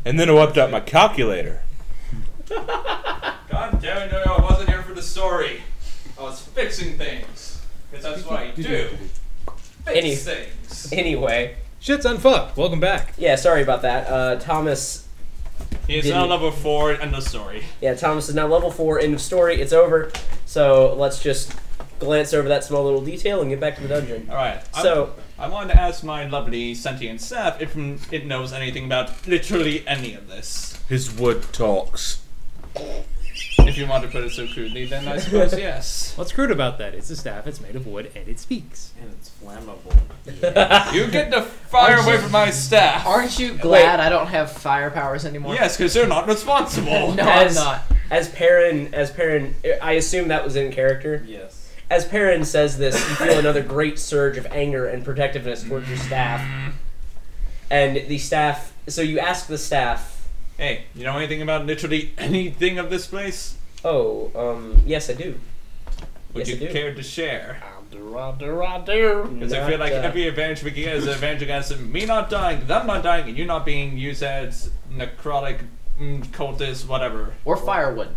And then I whipped out my calculator. God damn it, no, I wasn't here for the story. I was fixing things. Because that's what I do. Fix things. Anyway. Shit's unfucked. Welcome back. Yeah, sorry about that. Thomas... He's now level 4, end of story. Yeah, Thomas is now level 4, end of story. It's over. So let's just glance over that small little detail and get back to the dungeon. Alright. So... I wanted to ask my lovely sentient staff if it knows anything about literally any of this. His wood talks. If you want to put it so crudely, then I suppose yes. What's crude about that? It's a staff, it's made of wood, and it speaks. And it's flammable. You get the fire away from my staff. Aren't you glad I don't have fire powers anymore? Yes, because they're not responsible. No, I'm not. As Perrin, I assume that was in character. Yes. As Perrin says this, you feel another great surge of anger and protectiveness towards your staff. And the staff, so you ask the staff, Hey, you know anything about literally anything of this place? oh, yes I do. Would Yes, I you do. care to share? I do. Because I feel like every advantage we get is an advantage against me not dying, them not dying, and you not being used as necrotic, cultist, whatever. Or firewood.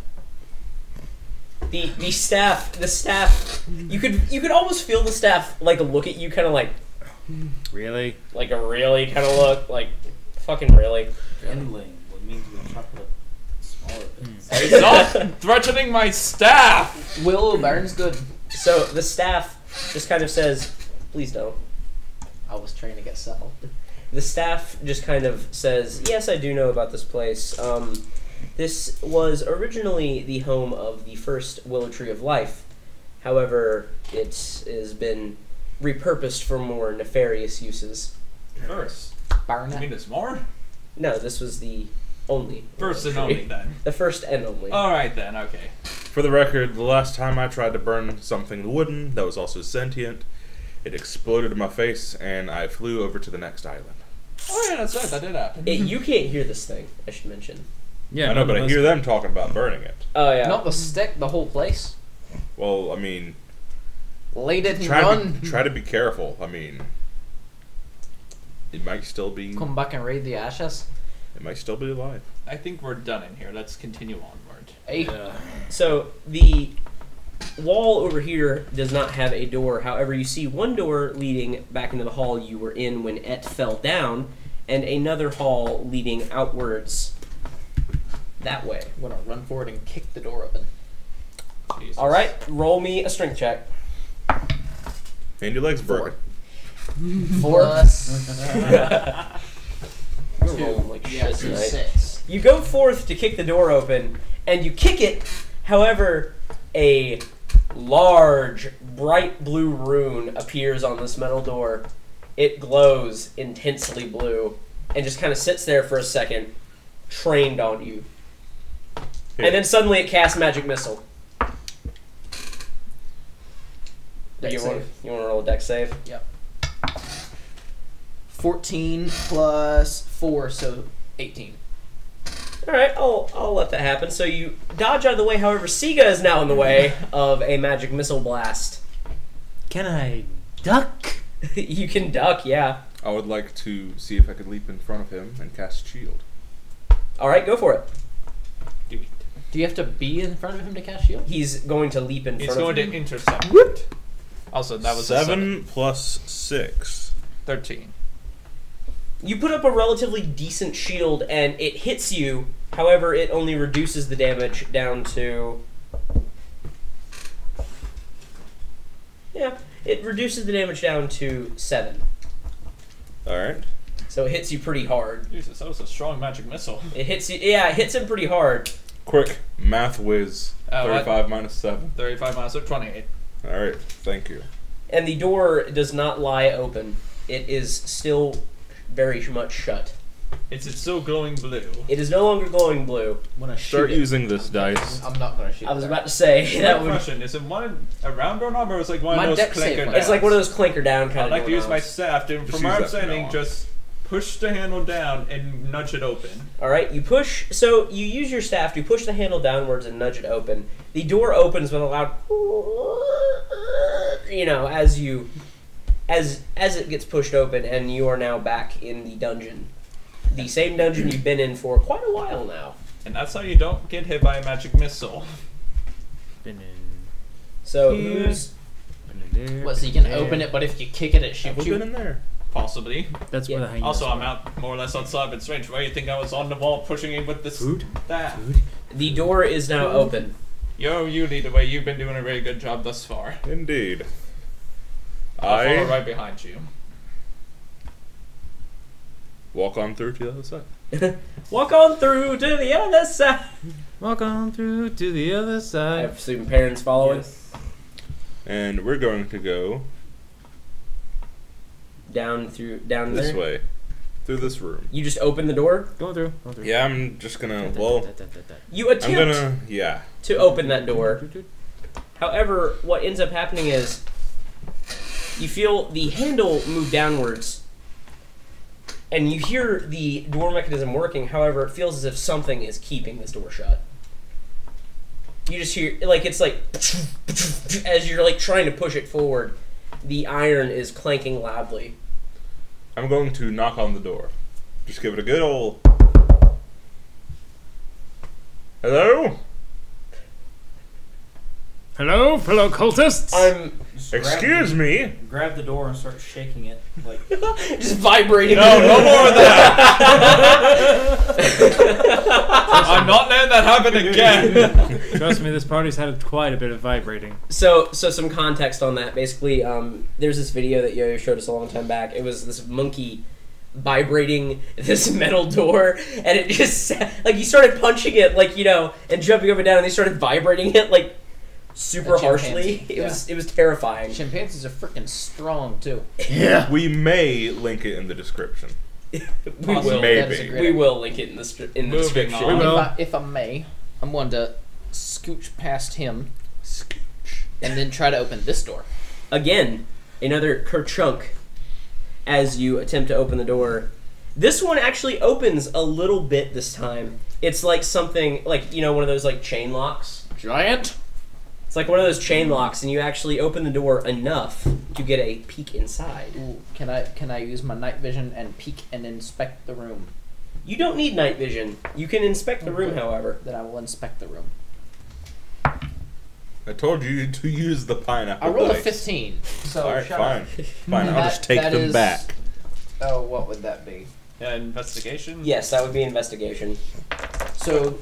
The staff, you could almost feel the staff like look at you kind of like Really? a really kind of look, like, fucking really. Endling. What means we chop it smaller bits. Stop threatening my staff! Will burns good. So the staff just kind of says, please don't. I was trained to get settled. The staff just kind of says, yes, I do know about this place. This was originally the home of the first Willow Tree of Life. However, it has been repurposed for more nefarious uses. First. Burn You it. mean there's more? No, this was the only. First and Willow Tree. only, then. The first and only. Alright then, okay. For the record, the last time I tried to burn something wooden that was also sentient, it exploded in my face and I flew over to the next island. Oh yeah, that's right, that did happen. You can't hear this thing, I should mention. Yeah, I know, but I hear them talking about burning it. Oh, yeah. Not the stick, the whole place. Well, I mean, Laid it and try run. to be careful. I mean, it might still be Come back and raid the ashes. alive. I think we're done in here. Let's continue onward. Hey. So, the wall over here does not have a door. However, you see one door leading back into the hall you were in when Et fell down, and another hall leading outwards that way. I'm gonna run forward and kick the door open. Jesus. Alright, roll me a strength check. And your legs broken. 4 You're rolling like shit tonight. 6. You go forth to kick the door open, and you kick it. However, a large, bright blue rune appears on this metal door. It glows intensely blue, and just kind of sits there for a second, trained on you. Here. And then suddenly it casts magic missile. Dex You want save. to roll a dex save? 14 plus 4, so 18. All right, I'll let that happen. So you dodge out of the way. However, Siga is now in the way of a magic missile blast. Can I duck? You can duck, yeah. I would like to see if I could leap in front of him and cast shield. All right, go for it. Do it. Do you have to be in front of him to cast shield? He's going to leap in He's front going of you. to intercept it. Also, that was a 7 plus 6. 13. You put up a relatively decent shield, and it hits you. However, it only reduces the damage down to... Yeah, it reduces the damage down to 7. Alright. So it hits you pretty hard. Jesus, that was a strong magic missile. It hits you... Yeah, it hits him pretty hard. Quick, math whiz. What? 35 minus 7. 35 minus 28. Alright, thank you. And the door does not lie open. It is still very much shut. It's still glowing blue. It is no longer glowing blue. I'm gonna shoot Start it. using this dice. I'm not gonna shoot I was it. about to say that One would... question, is it a round doorknob or is it like one My of those dex save clinker was- It's like one of those clinker down kind I'd of like to use my doorknobs. staff to, Just from use where I'm that from now standing, on. just push the handle down and nudge it open. Alright, you push... So, you use your staff to push the handle downwards and nudge it open. The door opens with a loud... You know, as you... As it gets pushed open, and you are now back in the dungeon. the same dungeon you've been in for quite a while now. And that's how you don't get hit by a magic missile. Been in. So Yeah. who's What, so you can open it, but if you kick it, it Have shoots we been you? in there? Possibly. That's Yeah. where the hyenas Also, I'm are. out more or less outside, but strange. Why do you think I was on the wall pushing him with this Food? staff? the door is now open. Yo, you lead the way. You've been doing a very good job thus far. Indeed. I'll follow I right behind you. walk on through to the other side. Walk on through to the other side. Walk on through to the other I side. assume parents following And we're going to go down this there. way. Through this room. You just open the door. Going through. Going through. Yeah, I'm just gonna, well, You I'm attempt gonna, yeah. to open that door. However, what ends up happening is you feel the handle move downwards, and you hear the door mechanism working. However, it feels as if something is keeping this door shut. You just hear, like, it's like, as you're, like, trying to push it forward, the iron is clanking loudly. I'm going to knock on the door. Just give it a good old. Hello? Hello, fellow cultists. I'm Excuse me? Grab the door and start shaking it. Like, just vibrating. No, no more of that! I'm not letting that happen again! Trust me, this party's had quite a bit of vibrating. So some context on that. Basically, there's this video that Yo-Yo showed us a long time back. It was this monkey vibrating this metal door, and it just, like, he started punching it, like, you know, and jumping up and down, and he started vibrating it, like, super A chimpanzee, harshly. yeah. It was terrifying. Chimpanzees are freaking strong too. Yeah. We may link it in the description. We Awesome. will. Maybe. That is a great We idea. will link it in the Moving description. on. We will. If I may, I'm going to scooch past him Scooch. and then try to open this door. Again, another kerchunk as you attempt to open the door. This one actually opens a little bit this time. It's like something, like, you know, one of those, like, chain locks. Giant. It's like one of those chain locks, and you actually open the door enough to get a peek inside. Ooh, can I use my night vision and peek and inspect the room? You don't need night vision. You can inspect the room, Okay. however. Then I will inspect the room. I told you to use the pineapple. I rolled a dice. 15. So Alright, shut fine. up. Fine, I'll just take That them is- back. Oh, what would that be? Investigation? Yes, that would be investigation. So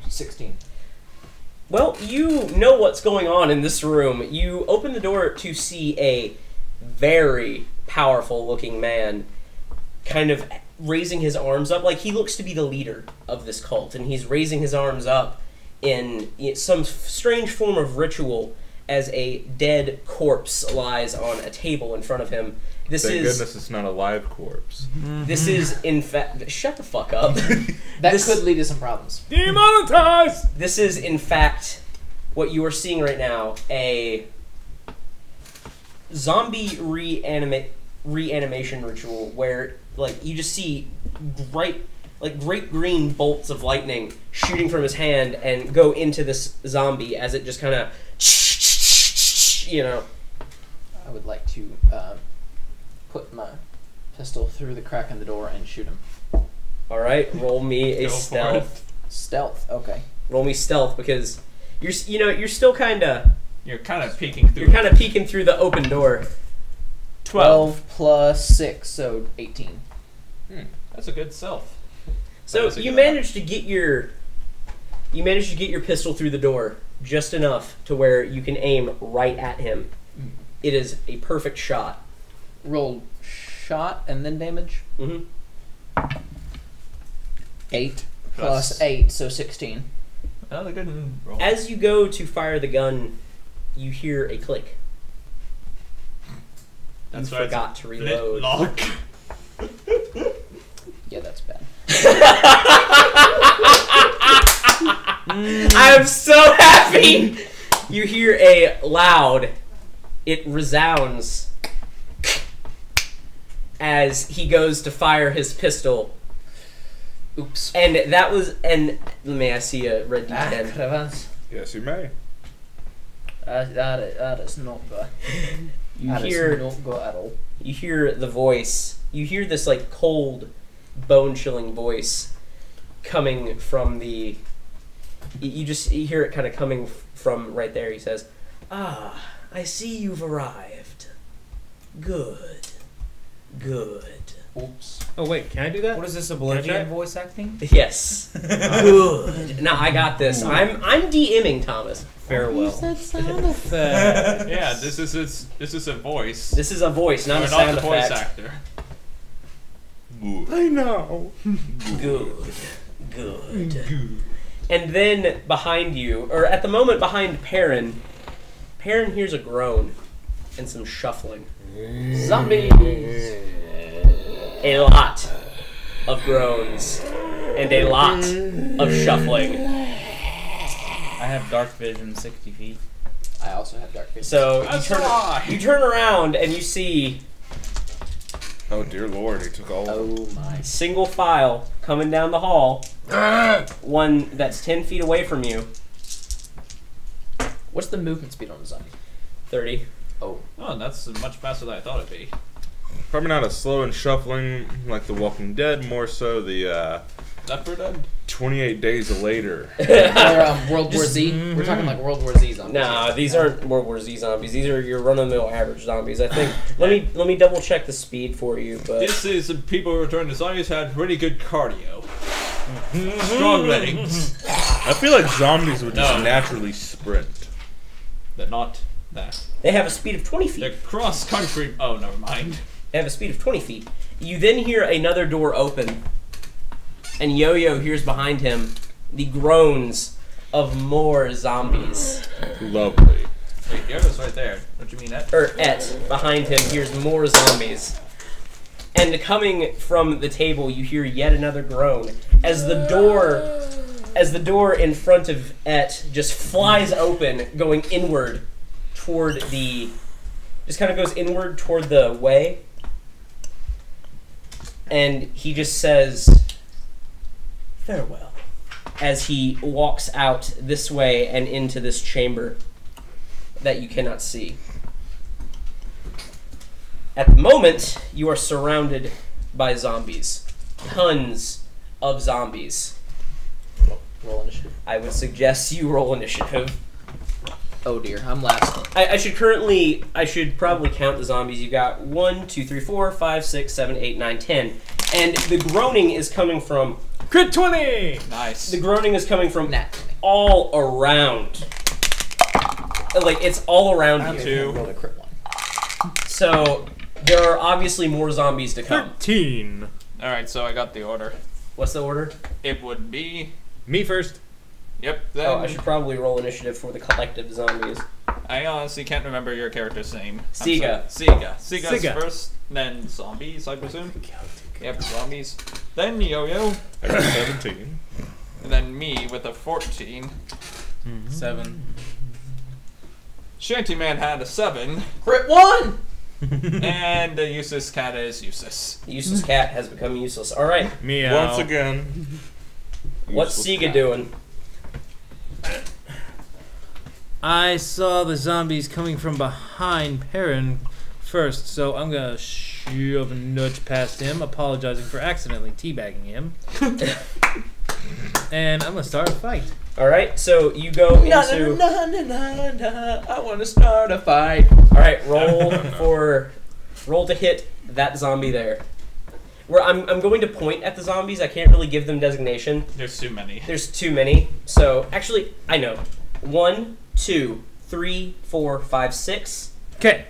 16. Well, you know what's going on in this room. You open the door to see a very powerful looking man kind of raising his arms up. Like, he looks to be the leader of this cult, and he's raising his arms up in some strange form of ritual as a dead corpse lies on a table in front of him. This Thank is goodness it's not a live corpse. this is in fact, shut the fuck up. That This- could lead to some problems. Demonetized! This is, in fact, what you are seeing right now, a zombie reanimation ritual where, like, you just see great green bolts of lightning shooting from his hand and go into this zombie as it just kind of, you know. I would like to put my pistol through the crack in the door and shoot him. All right, roll me a Go for stealth. Stealth. Okay. Roll me stealth because you're still kind of You're kind of peeking through. you're kind of peeking through the open door. 12 plus 6, so 18. That's a good self. So That's a you good managed to get your pistol through the door just enough to where you can aim right at him. It is a perfect shot. Roll shot and then damage. Mm-hmm. 8 plus 8, so 16. Another good roll. As you go to fire the gun, you hear a click. That's you right. forgot to reload. Lock. Yeah, that's bad. I'm so happy. You hear a loud. It resounds as he goes to fire his pistol. Oops. And may I see a red D10? Crevance. Yes, you may. That is not good. You That is hear not good at all. you hear the voice. You hear this like cold, bone-chilling voice coming from the. You hear it kind of coming from right there. He says, "Ah, I see you've arrived. Good. Oops. Oh wait, can I do that? What is this, Can I Oblivion try? voice acting? Yes. Good. Now I got this. I'm DMing Thomas. Farewell. Yeah, this is a voice. This is a voice, not You're a sound the voice effect. actor. I know. Good. And then behind you, or at the moment behind Perrin hears a groan and some shuffling. Zombies! A lot of groans and a lot of shuffling. I have dark vision 60 feet. I also have dark vision. So That's a lie. you turn around and you see Oh dear lord, he took all. Oh my. single file coming down the hall. One that's 10 feet away from you. What's the movement speed on the zombie? 30. Oh. Oh, that's much faster than I thought it'd be. Probably not as slow and shuffling like The Walking Dead, more so the Left 4 Dead? 28 Days Later. Or World War Z? We're talking like World War Z zombies. Nah, these aren't World War Z zombies. These are your run-of-the-mill average zombies. I think. Let me double check the speed for you. But This is the people who return to zombies had really good cardio. Strong legs. I feel like zombies would just No. naturally sprint. They're not that. they have a speed of 20 feet. They're cross country. Oh, never mind. They have a speed of 20 feet. You then hear another door open, and Yo-Yo hears behind him the groans of more zombies. Lovely. Wait, Yoda's right there. Don't you mean that? Et, behind him, hears more zombies. And coming from the table, you hear yet another groan as the door in front of Et just flies open, going inward toward the. Just kind of goes inward toward the way. And he just says, "Farewell," as he walks out this way and into this chamber that you cannot see. At the moment, you are surrounded by zombies. Tons of zombies. Roll initiative. I would suggest you roll initiative. Oh dear, I'm last. I should probably count the zombies. You got 1, 2, 3, 4, 5, 6, 7, 8, 9, 10. And the groaning is coming from Crit 20! Nice. Nat 20. all around. Like, it's all around I you. Two. rolled a crit one. So, there are obviously more zombies to come. 13. Alright, so I got the order. What's the order? It would be. Me first. Yep. Then Oh, I should probably roll initiative for the collective zombies. I honestly can't remember your character's name. I'm Siga. sorry. Siga. Siga's Siga. first, then zombies, I presume. Yep, zombies. Then Yo-Yo, I got 17. and then me with a 14. 7. Shanty Man had a 7, Crit 1! and the useless cat is useless. The useless cat has become useless. Alright, Meow. Once again. what's Useless Siga cat. doing? I saw the zombies coming from behind Perrin first, so I'm gonna shove a nudge past him, apologizing for accidentally teabagging him. And I'm gonna start a fight. Alright, so you go into... I want to start a fight. Alright, roll to hit that zombie there. Where I'm going to point at the zombies. I can't really give them designation. There's too many. There's too many. So, actually, I know. 1, 2, 3, 4, 5, 6. Okay.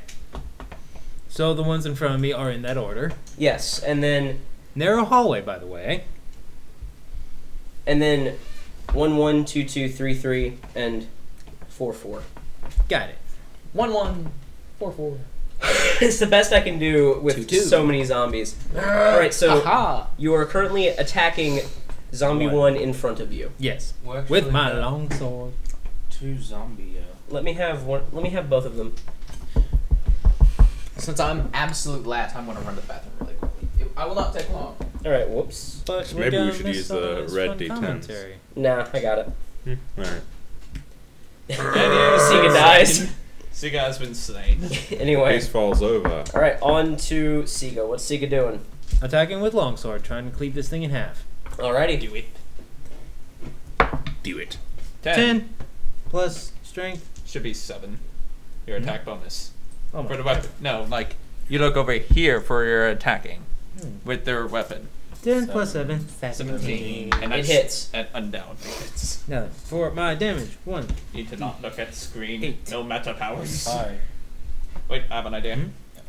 So the ones in front of me are in that order. Yes, and then Narrow hallway, by the way. 1, 1, 2, 2, 3, 3, and 4, 4. Got it. 1, 1, 4, 4. It's the best I can do with 2, 2. so many zombies. Alright, so Aha! you are currently attacking zombie 1 in front of you. Yes. Well, actually, With my long sword. 2 zombie. Let me have both of them. Since I'm absolute last, I'm going to run to the bathroom really quickly. I will not take long. Alright, whoops. But So we're maybe we gonna should miss use some of the this red fun D10s. commentary. Nah, I got it. Alright. Siga dies. Siga has been slain. Anyway. Case falls over. Alright, on to Siga. What's Siga doing? Attacking with longsword, trying to cleave this thing in half. Alrighty. Do it. Do it. 10 plus strength. Should be 7. Your attack bonus. Oh For my the weapon. No, like, you look over here for your attacking Hmm. with their weapon. 10 plus 7. 17. And It that's hits. An undown. It hits. Now, for my damage, 1. Need to not look at screen. 8. No meta powers. 5. Wait, I have an idea.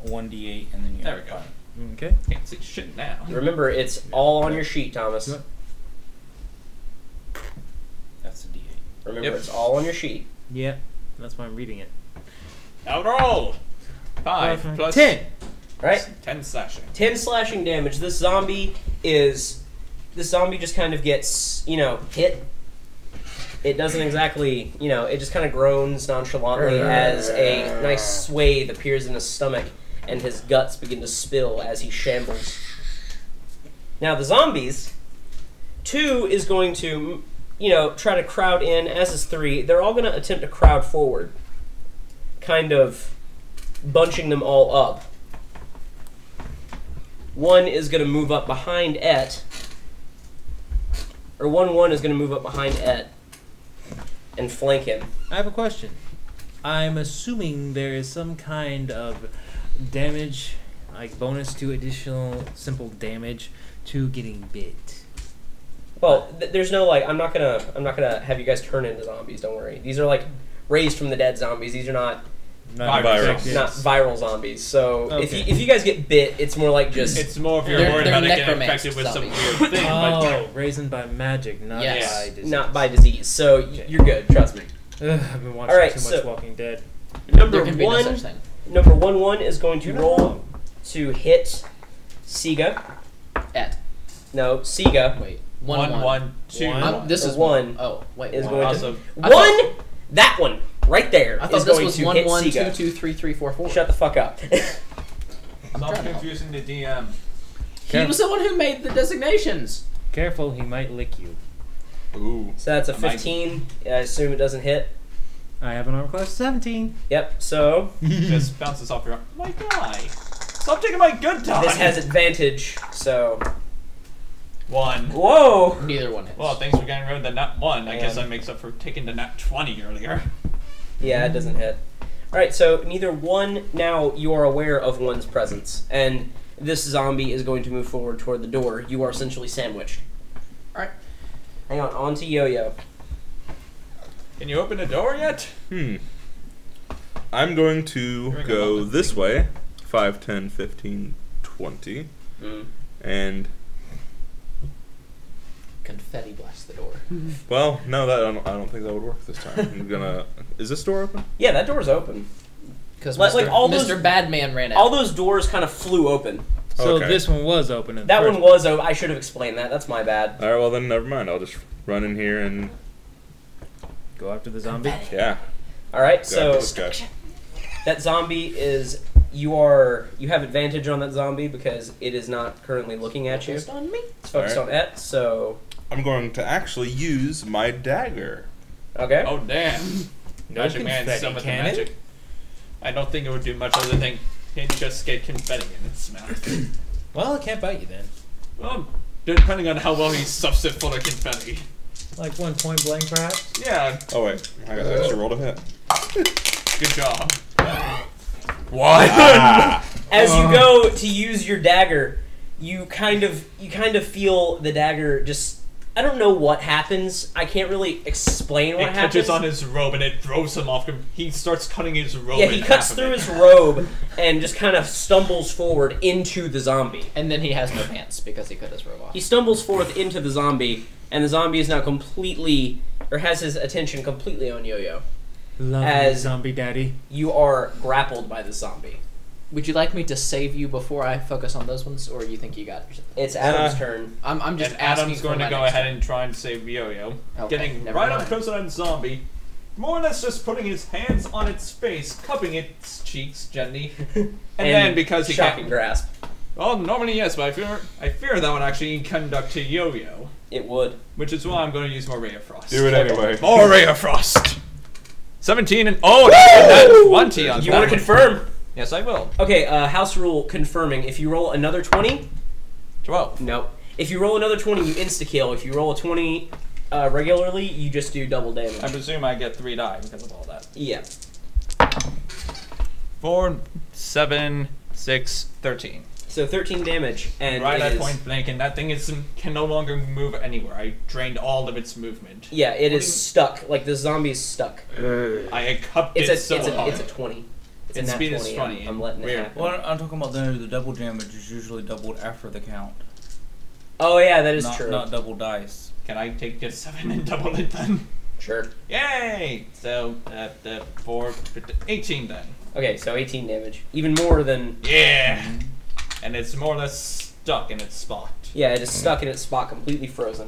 1d8, and then you There have we go. 5. Okay. Can't see shit now. Remember, it's all on your sheet, Thomas. Yep. That's a d8. Remember, Yep. it's all on your sheet. Yeah, that's why I'm reading it. Now roll! 5 plus 10. Right? 10 slashing. 10 slashing damage. This zombie just kind of gets, hit. It doesn't exactly, it just kind of groans nonchalantly as a nice swathe appears in his stomach and his guts begin to spill as he shambles. Now the zombies, 2 is going to, try to crowd in, as is 3. They're all going to attempt to crowd forward, kind of bunching them all up. 1 is going to move up behind Et. Or 1 is going to move up behind Et and flank him. I have a question. I'm assuming there is some kind of damage, like bonus to additional simple damage to getting bit. Well, there's no I'm not gonna have you guys turn into zombies. Don't worry. These are raised from the dead zombies. These are not Viral. not viral zombies. So Okay. if you guys get bit, it's more like just It's more if you're They're- worried they're about it getting necromancy infected with some zombies. weird thing. Oh, raised by magic, not Yes. by disease. not by disease. So Okay. you're good. Trust me. Ugh, I've been watching Alright, too much so- Walking Dead. Number There can be no 1. such thing. Number 1 is going to You're not roll wrong. to hit Siga. At. No, Siga Wait. 1, 1, 1, 2. One. This The is 1 Oh, wait. is one. going Also, I to that one right there I is thought this going was to 1, hit 1, 2, Siga. 2, 3, 3, 4, 4. Shut the fuck up. I'm Stop trying to help. confusing the DM. He was the one who made the designations. Careful, he might lick you. Ooh. So that's a I might- 15. I assume it doesn't hit. I have an armor class of 17. Yep. So Just bounces off your. My guy. Stop taking my good time. this has advantage. So 1. whoa. Neither one hits. Well, thanks for getting rid of the nat 1. I guess Yeah. that makes up for taking the nat 20 earlier. Yeah, it doesn't hit. All right. So neither one. Now you are aware of one's presence, and this zombie is going to move forward toward the door. You are essentially sandwiched. All right. Hang on to Yo-Yo. Can you open the door yet? I'm going to You're go gonna this way. 5, 10, 15, 20. Mm. And, Confetti blast the door. well, no, I don't think that would work this time. I'm gonna... Is this door open? Yeah, that door's open. Because Like- like all Mr. those- Badman ran out. All those doors kind of flew open. So Okay. this one was open. in the That first one was open. I should have explained that. That's my bad. Alright, well then, never mind. I'll just run in here and... Go after the zombie. Yeah. All right. Go So after this guy. that zombie is you have advantage on that zombie because it is not currently looking at you. Focused on me. It's focused Alright. on it. So I'm going to actually use my dagger. okay. Oh, damn. No Magic Man confetti summoned the cannon? magic. I don't think it would do much other than it just get confetti in its mouth. Well, it can't bite you then. Well, depending on how well he stuffs it full of confetti. Like one point blank, perhaps. Yeah, Oh wait, I got extra roll to hit. good job. What? As you go to use your dagger, you kind of feel the dagger just. I don't know what happens. I can't really explain what It happens. catches on his robe and it throws him off. He starts cutting his robe. Yeah, in he half cuts of through it. his robe and just kind of stumbles forward into the zombie. And then he has no pants because he cut his robe off. He stumbles forth into the zombie, and the zombie is now completely, or has his attention completely on Yo-Yo. Love As- you, zombie daddy. You are grappled by the zombie. Would you like me to save you before I focus on those ones, or you think you got it? It's Adam's turn. I'm just And asking Adam's for going to my go next ahead turn. and try and save Yo-Yo. Okay, Getting never right up mind. close to that zombie. More or less just putting his hands on its face, cupping its cheeks gently. And then because he shocking can't... grasp. Well, normally yes, but I fear that would actually conduct to Yo-Yo. It would. Which is why I'm going to use more Ray of Frost. Do it anyway. More Ray of Frost! 17 and... Oh, that's 20 on You that want to one. confirm? Yes, I will. Okay, house rule confirming. If you roll another 20, 12. Nope. If you roll another 20, you insta-kill. If you roll a 20 regularly, you just do double damage. I presume I get 3 die because of all that. Yeah. 4, 7, 6, 13. So 13 damage, and Right it at is- point blank, and that thing can no longer move anywhere. I drained all of its movement. Yeah, it is stuck. Like the zombie is stuck. I cupped It's it a so hard. it's a 20. It's Its a nat speed is 20. 20. I'm letting it Weird. happen. Well, I'm talking about the double damage is usually doubled after the count. Oh yeah, that is not, true. Not double dice. Can I take your 7 and double it then? Sure. Yay! So, 4, 18 then. Okay, so 18 damage. Even more than... Yeah! And it's more or less stuck in its spot. Yeah, it is stuck in its spot, completely frozen.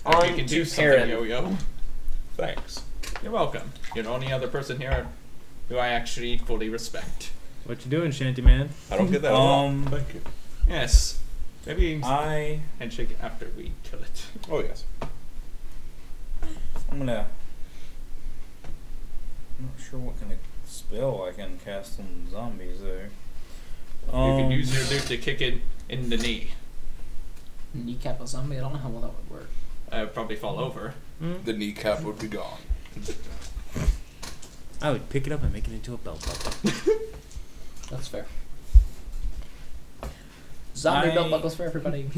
Hope On you can to do something, Perrin. Yo-Yo. Thanks. You're welcome. You're the only other person here who I actually fully respect. What you doing, Shanty Man? I don't get that a lot. Thank you. Yes. Maybe I handshake after we kill it. Oh, yes. I'm not sure what kind of spell I can cast on zombies there. You can use your loot to kick it in the knee. Kneecap a zombie? I don't know how well that would work. Probably fall over. The kneecap would be gone. I would pick it up and make it into a belt buckle. That's fair. Zombie belt buckles for everybody.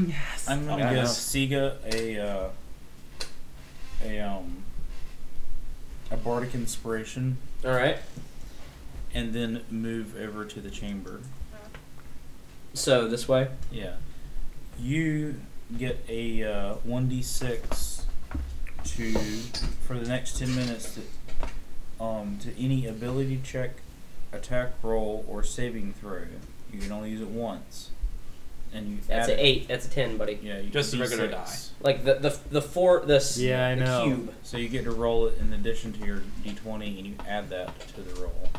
I'm gonna Okay. give Siga a bardic inspiration, Alright. and then move over to the chamber. So, this way. Yeah. You get a 1d6 for the next 10 minutes to any ability check, attack roll, or saving throw. You can only use it once. And you That's add an it. 8. That's a 10, buddy. Yeah, you Just a regular D6. Like the Yeah, I the know. cube. So you get to roll it in addition to your d20, and you add that to the roll.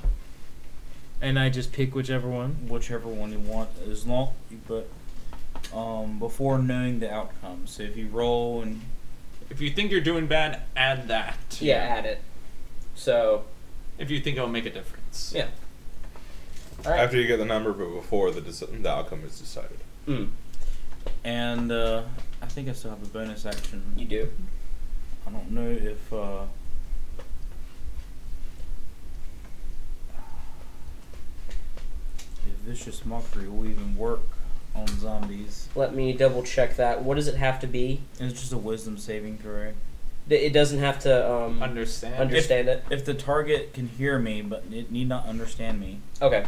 And I just pick whichever one. Whichever one you want, as long, but before knowing the outcome. So if you roll and If you think you're doing bad, add that. Yeah, add it. So, If you think it'll make a difference. yeah. Alright. After you get the number, but before the outcome is decided. and I think I still have a bonus action. You do. I don't know if vicious mockery will even work on zombies. Let me double check that. What does it have to be? It's just a wisdom saving throw. It doesn't have to Understand. understand it. If the target can hear me but it need not understand me, Okay.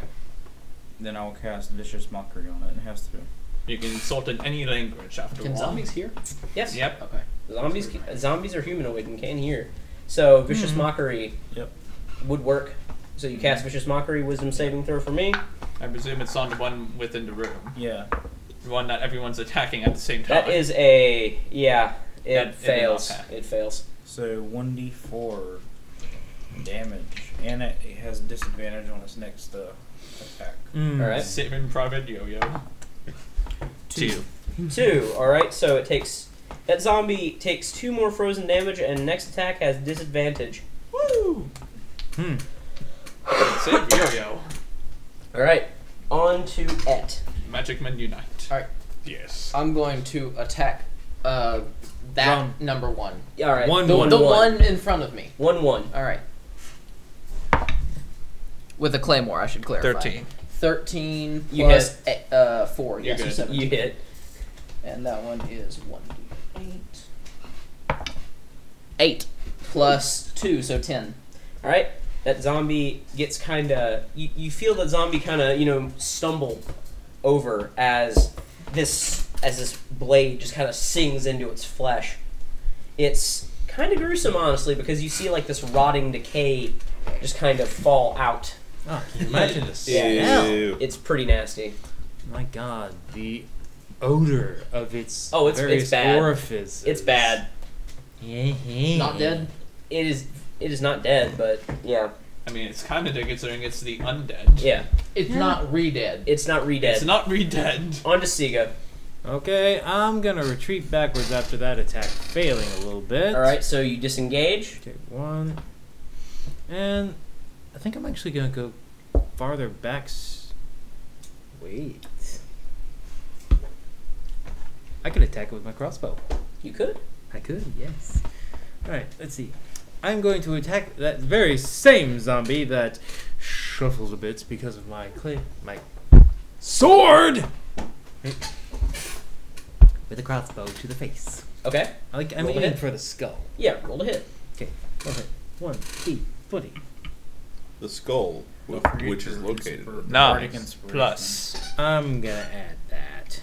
then I will cast vicious mockery on it. It has to. You can insult in any language after Can one. zombies hear? Yes. Yep. Okay. Zombies are humanoid and can hear. So vicious mockery Yep. would work. So you cast vicious mockery, wisdom saving throw for me. I presume it's on the one within the room. Yeah. The one that everyone's attacking at the same time. That is a It That did not fails. pass. It fails. So 1d4 damage, and it has disadvantage on its next attack. Mm. All right. Saving Private Yo-Yo. 2. 2. All right. So it takes that zombie takes 2 more frozen damage, and next attack has disadvantage. Woo! Hmm. Save Yo-Yo. All right. On to Et. Magic Men Unite. Alright. Yes. I'm going to attack that Wrong. number 1. All right. One, The, one, the one. one in front of me. 1-1. Alright. With a claymore, I should clarify. 13. 13 You plus 4. You're Yes, good. 17. You hit. And that one is 1d8. 8 plus 2, so 10. All right. That zombie gets kind of. You feel that zombie kind of stumble over as this blade just kind of sings into its flesh. It's kind of gruesome, honestly, because you see like this rotting decay just kind of fall out. Oh, can you imagine the Yeah. smell? Ew. It's pretty nasty. My God, the odor of its Oh, it's various bad. orifices. It's bad. Not dead? It is not dead, but yeah, I mean, it's kind of dead considering it's the undead. yeah. It's not re-dead. It's not re-dead. It's not re-dead. On to Siga. Okay, I'm gonna retreat backwards after that attack failing a little bit. All right, so you disengage. Take 1, and I think I'm actually gonna go farther back. Wait. I could attack it with my crossbow. You could. I could, yes. Alright, let's see. I'm going to attack that very same zombie that shuffles a bit because of my sword! With a crossbow to the face. Okay. I'm Roll a aiming hit. for the skull. Yeah, roll to hit. Okay, go ahead. 1, 2, 40. The skull, Don't forget which is your located. bardic Nice. inspiration. Plus I'm gonna add that.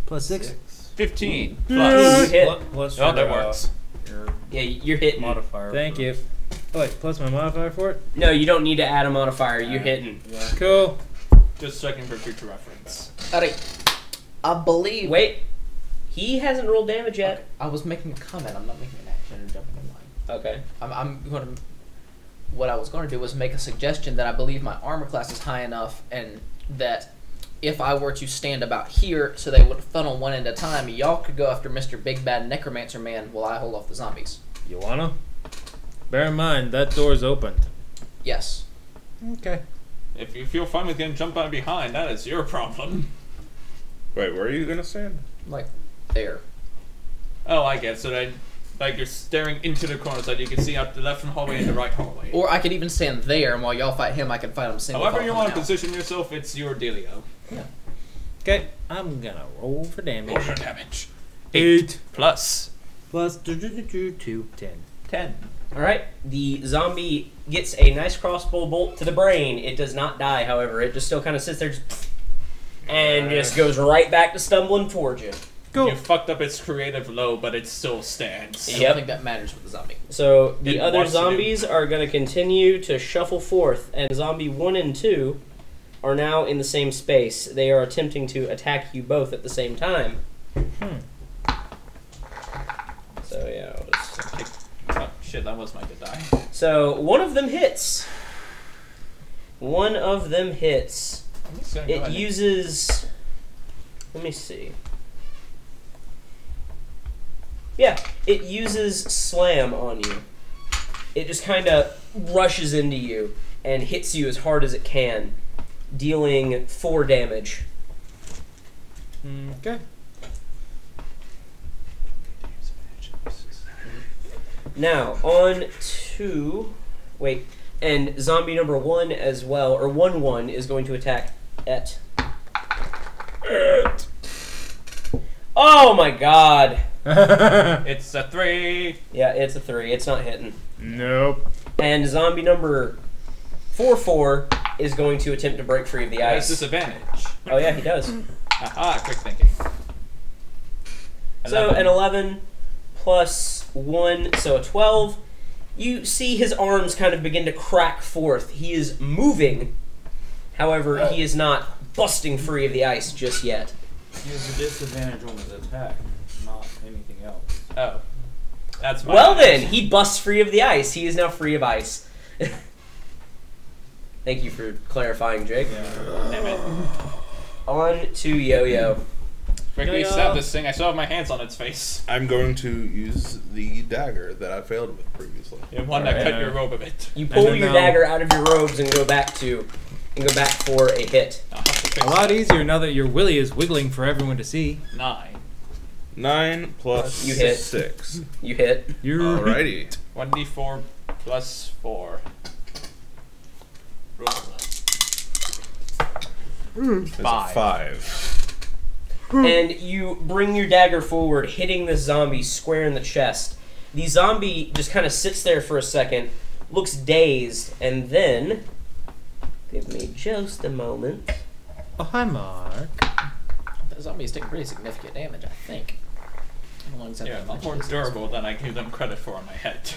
Plus 6. 15. You Plus. hit. Plus Oh, your, that works. Your Yeah, you're hitting. modifier. Thank for- you. Oh, wait, plus my modifier for it? No, you don't need to add a modifier. You're hitting. Yeah. Cool. Just checking for future reference. Alright. I believe. Wait. He hasn't rolled damage yet. I was making a comment. I'm not making an action or jumping in line. Okay. I'm going to. What I was going to do was make a suggestion that I believe my armor class is high enough, and that if I were to stand about here so they would funnel one at a time, y'all could go after Mr. Big Bad Necromancer Man while I hold off the zombies. You wanna? Bear in mind, that door's opened. Yes. Okay. If you feel fine with getting jumped out behind, that is your problem. Wait, where are you gonna stand? Like, there. Oh, I get it. So that, like, you're staring into the corner so that you can see out the left hallway and the right hallway. Or I could even stand there, and while y'all fight him, I can fight him single. However file you coming want to out. position yourself, it's your dealio. Okay, I'm gonna roll for damage. Roll your damage. 8 Plus plus 2, 10. 10. Alright. The zombie gets a nice crossbow bolt to the brain. It does not die, however. It just still kind of sits there and just goes right back to stumbling towards you. Cool. You fucked up its creative low, but it still stands. I Yep. don't think that matters with the zombie. So the It other wants to do. zombies are going to continue to shuffle forth, and zombie 1 and 2 are now in the same space. They are attempting to attack you both at the same time. So yeah, I'll just... Oh, shit, that was my good die. So one of them hits. One of them hits. I'm just gonna go It ahead and- uses... Let me see. Yeah, it uses slam on you. It just kind of rushes into you and hits you as hard as it can, dealing 4 damage. Okay. Now, on to... Wait. And zombie number 1 as well, or 1-1, is going to attack Et. Oh my god! It's a 3. Yeah, it's a 3. It's not hitting. Nope. And zombie number 4-4 is going to attempt to break free of the Has ice. disadvantage. Oh yeah, he does. Aha, quick thinking. So 11. an 11 plus 1, so a 12. You see his arms kind of begin to crack forth. He is moving. However, he is not busting free of the ice just yet. He has a disadvantage on his attack, not anything else. Oh. That's my Well bad. then, he busts free of the ice. He is now free of ice. Thank you for clarifying, Jake. Damn it. On to Yo-Yo. Quickly Yeah. stab this thing. I still have my hands on its face. I'm going to use the dagger that I failed with previously. The one that Alright. cut your robe a bit. You pull then your now- dagger out of your robes and go back for a hit. I'll have to fix A lot that. easier now that your willy is wiggling for everyone to see. 9. 9 plus You hit. 6. You hit. You're Alrighty. 1d4 plus 4. Roll. That's a 5. 5. And you bring your dagger forward, hitting this zombie square in the chest. The zombie just kind of sits there for a second, looks dazed, and then... Give me just a moment. Oh, hi, Mark. The zombies take pretty significant damage, I think. I don't know exactly Yeah, how much more it is. durable than I gave them credit for on my head.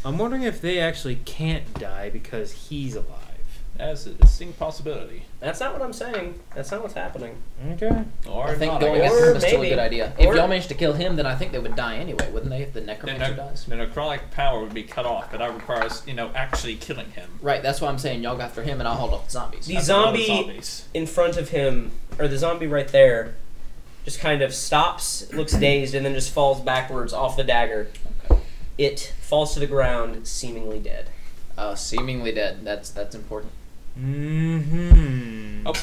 I'm wondering if they actually can't die because he's alive. That's a distinct possibility. That's not what I'm saying. That's not what's happening. Okay. Or I think not, going I guess. after him Or is still a maybe. good idea. Or- If y'all managed to kill him, then I think they would die anyway, wouldn't they? If the The, necromancer dies. the necrotic power would be cut off, but that requires, actually killing him. Right, that's why I'm saying y'all go after him, and I'll hold off the zombies. The That's a lot of zombie zombies. in front of him, or the zombie right there, just kind of stops, looks dazed, and then just falls backwards off the dagger. Okay. It falls to the ground, seemingly dead. Seemingly dead. That's important. Mm-hmm. Oh,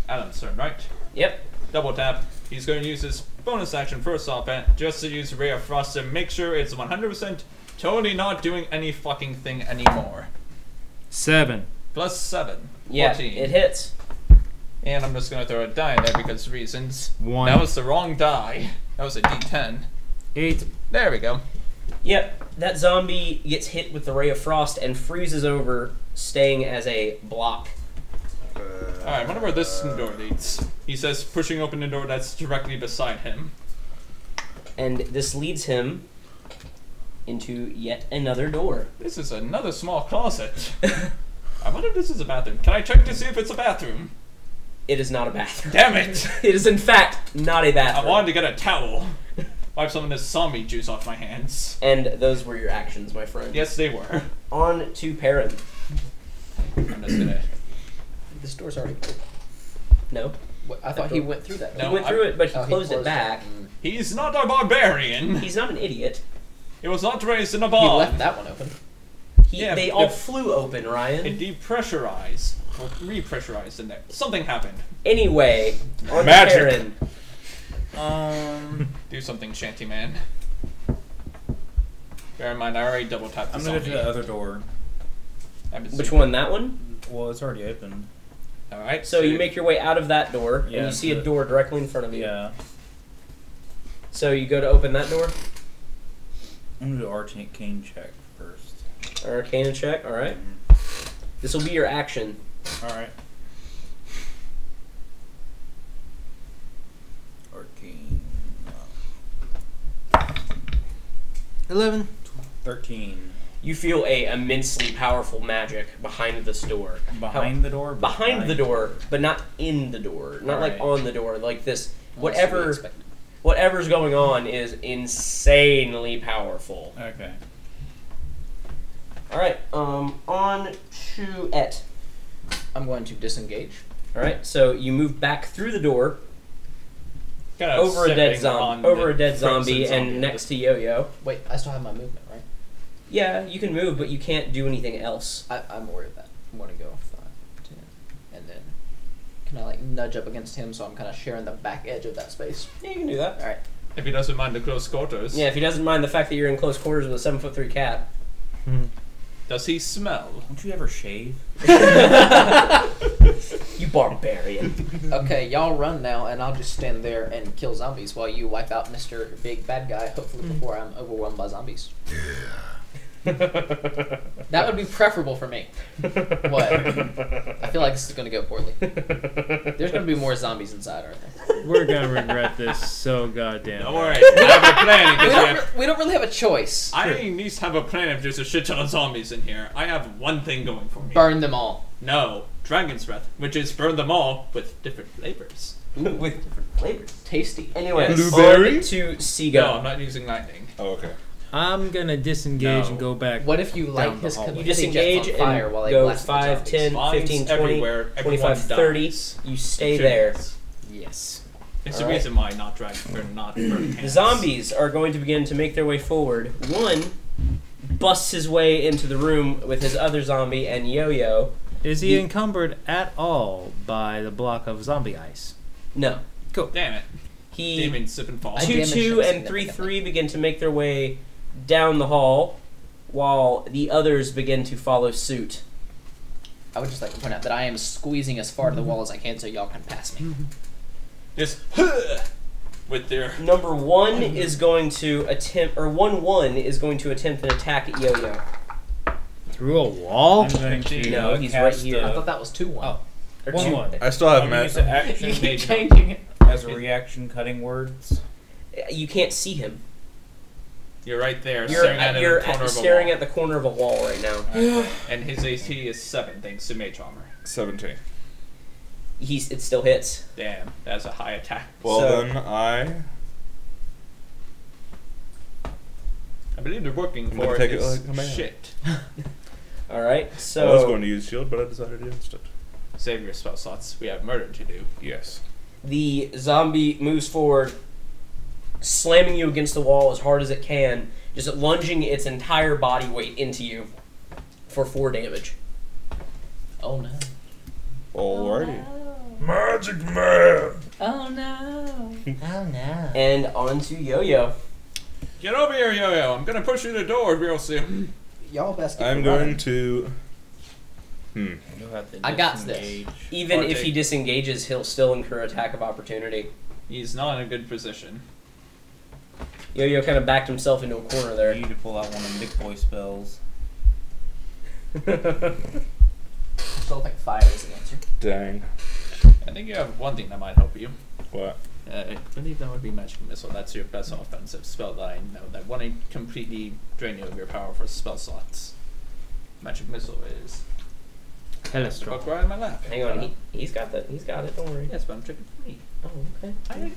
Adam's turn, right? Yep. double tap. He's going to use his bonus action first off just to use Ray of Frost to make sure it's 100% totally not doing any fucking thing anymore. 7. Plus 7. Yeah, 14. it hits. And I'm just going to throw a die in there because reasons. 1. That was the wrong die. That was a D10. 8. There we go. Yep, that zombie gets hit with the Ray of Frost and freezes over, staying as a block. Alright, I wonder where this door leads. He says, pushing open the door that's directly beside him. And this leads him into yet another door. This is another small closet. I wonder if this is a bathroom. Can I check to see if it's a bathroom? It is not a bathroom. Damn it! It is in fact not a I bathroom. wanted to get a towel. Wipe some of this zombie juice off my hands. And those were your actions, my friend. Yes, they were. On to Perrin. I'm just gonna... This door's already open. No. What, I thought he went through that. No, He went through it, but he Oh, closed it back. He's not a barbarian. He's not an idiot. He was not raised in a He barn. left that one open. They all flew open, Ryan. It depressurized. Or repressurized in there. Something happened. Anyway, on Magic. to Perrin. Do something, Shanty Man. Bear in mind, I already double tapped the I'm gonna go to zombie. the other door. Which one? That one? Well, it's already open. Alright. So you make your way out of that door, and Yeah, you see a the- door directly in front of you. Yeah. So you go to open that door. I'm gonna do arcane check first. Arcana check. All right. This will be your action. Alright. Arcane. 11. 13. You feel a immensely powerful magic behind this door. Behind the door? Behind the door, but not in the door. Not like Alright. on the door. Like this. What else do we Whatever. expect? Whatever's going on is insanely powerful. Okay. All right. On to Et. I'm going to disengage. All right. So you move back through the door, Kinda over a dead sipping zombie, on over the a dead frozen zombie, zombie. and next to Yo-Yo. Wait, I still have my movement, right? Yeah, you can move, but you can't do anything else. I'm worried about that. I'm going to go 5, 10, and then can I like nudge up against him so I'm kind of sharing the back edge of that space? Yeah, you can do that. All right. If he doesn't mind the close quarters. Yeah, if he doesn't mind the fact that you're in close quarters with a 7'3" cat. Does he smell? Don't you ever shave? You barbarian. Okay, y'all run now, and I'll just stand there and kill zombies while you wipe out Mr. Big Bad Guy, hopefully before I'm overwhelmed by zombies. That would be preferable for me. What? I feel like this is going to go poorly. There's going to be more zombies inside, aren't there? We're gonna regret this so goddamn. Don't bad. worry. I have a plan. Because We don't really have a choice. I at least have a plan if there's a shit ton of zombies in here. I have one thing going for me. Burn them all. No. Dragon's Breath, which is burn them all with different flavors. With different flavors. Tasty. Anyway, Blueberry? on to Seago. No, I'm not using lightning. Oh, okay. I'm gonna disengage No. and go back. What if you light Down the his hall. You confetti disengage jets on fire and while they go blast the 5, zombies? 10, Vines 15, 20, everywhere. 25, Everyone 30. dies. You stay It there. shouldn't. Yes. It's All the right. reason why not dragon or not burn The hands. zombies are going to begin to make their way forward. One busts his way into the room with his other zombie and Yo-Yo. Is he encumbered at all by the block of zombie ice? No. Damn it. He Demon sip and fall. I 2-2 damaged him and 3-3 significantly. begin to make their way down the hall, while the others begin to follow suit. I would just like to point out that I am squeezing as far to the wall as I can so y'all can pass me. Just with their Number 1 is going to attempt, or 1-1 is going to attempt an attack at Yo-Yo. Through a wall? I'm going to No, he's cast right here. I thought that was 2-1. Oh. Or 1-1. I still have I'm going to use the magic. action You keep made- changing it. as a reaction cutting words. You can't see him. You're right there, You're staring at you're the corner of a staring wall. at the corner of a wall right now. And his AC is 7 thanks to Mage Armor. 17. It still hits. Damn, that's a high attack. Well, So- then I believe they're working I'm gonna for take it his like a man. shit. All right. So I was going to use shield, but I decided against it. Save your spell slots. We have murder to do. Yes. the zombie moves forward, slamming you against the wall as hard as it can, just lunging its entire body weight into you for 4 damage. Oh no. Alrighty. Magic Man. Oh no. Oh no. And on to Yo-Yo. Get over here, Yo-Yo. I'm gonna push you the door real soon. Y'all best get I'm running. going to. You'll have to I got this. disengage. Even if he Partake. disengages, he'll still incur attack of opportunity. He's not in a good position. Yo-Yo kind of backed himself into a corner You there. need to pull out one of the big boy spells. I still think fire is the answer. Dang. I think you have one thing that might help you. What? I believe that would be Magic Missile. That's your best offensive spell that I know that won't completely drain you of your power for spell slots. Magic Missile is. Hella strong. Book right in my lap. Hang on, he's got that. He's got it. Don't worry. Yes, but I'm checking for me. Oh, okay.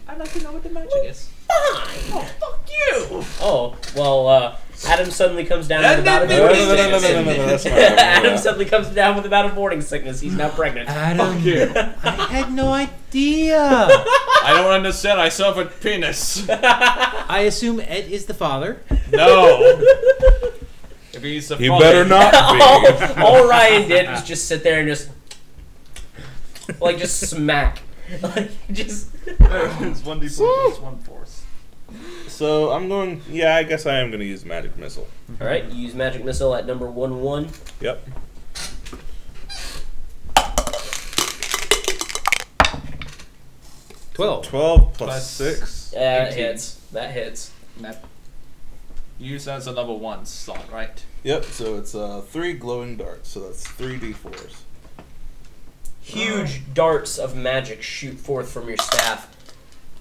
I like to know what the magic is. Fine. Fuck you! Oh, well, Adam suddenly comes down with a bout of No, morning no, no, no, sickness. no, no, no, that's not what I'm Adam about. suddenly comes down with a bout of morning sickness. He's now pregnant. Adam, you. I had no idea. I don't understand. I still have a penis. I assume Ed is the father. No. If he's the You father- better not be. all Ryan did was just sit there and just smack. Like, just. It's 1d4 plus 1 force. So I'm going. Yeah, I guess I am going to use Magic Missile. Alright, you use Magic Missile at number 1-1. Yep. Twelve. 12 plus Plus 6. That 18. hits. That hits. That use as a level 1 slot, right? Yep. So it's 3 glowing darts. So that's 3d4s. Huge darts of magic shoot forth from your staff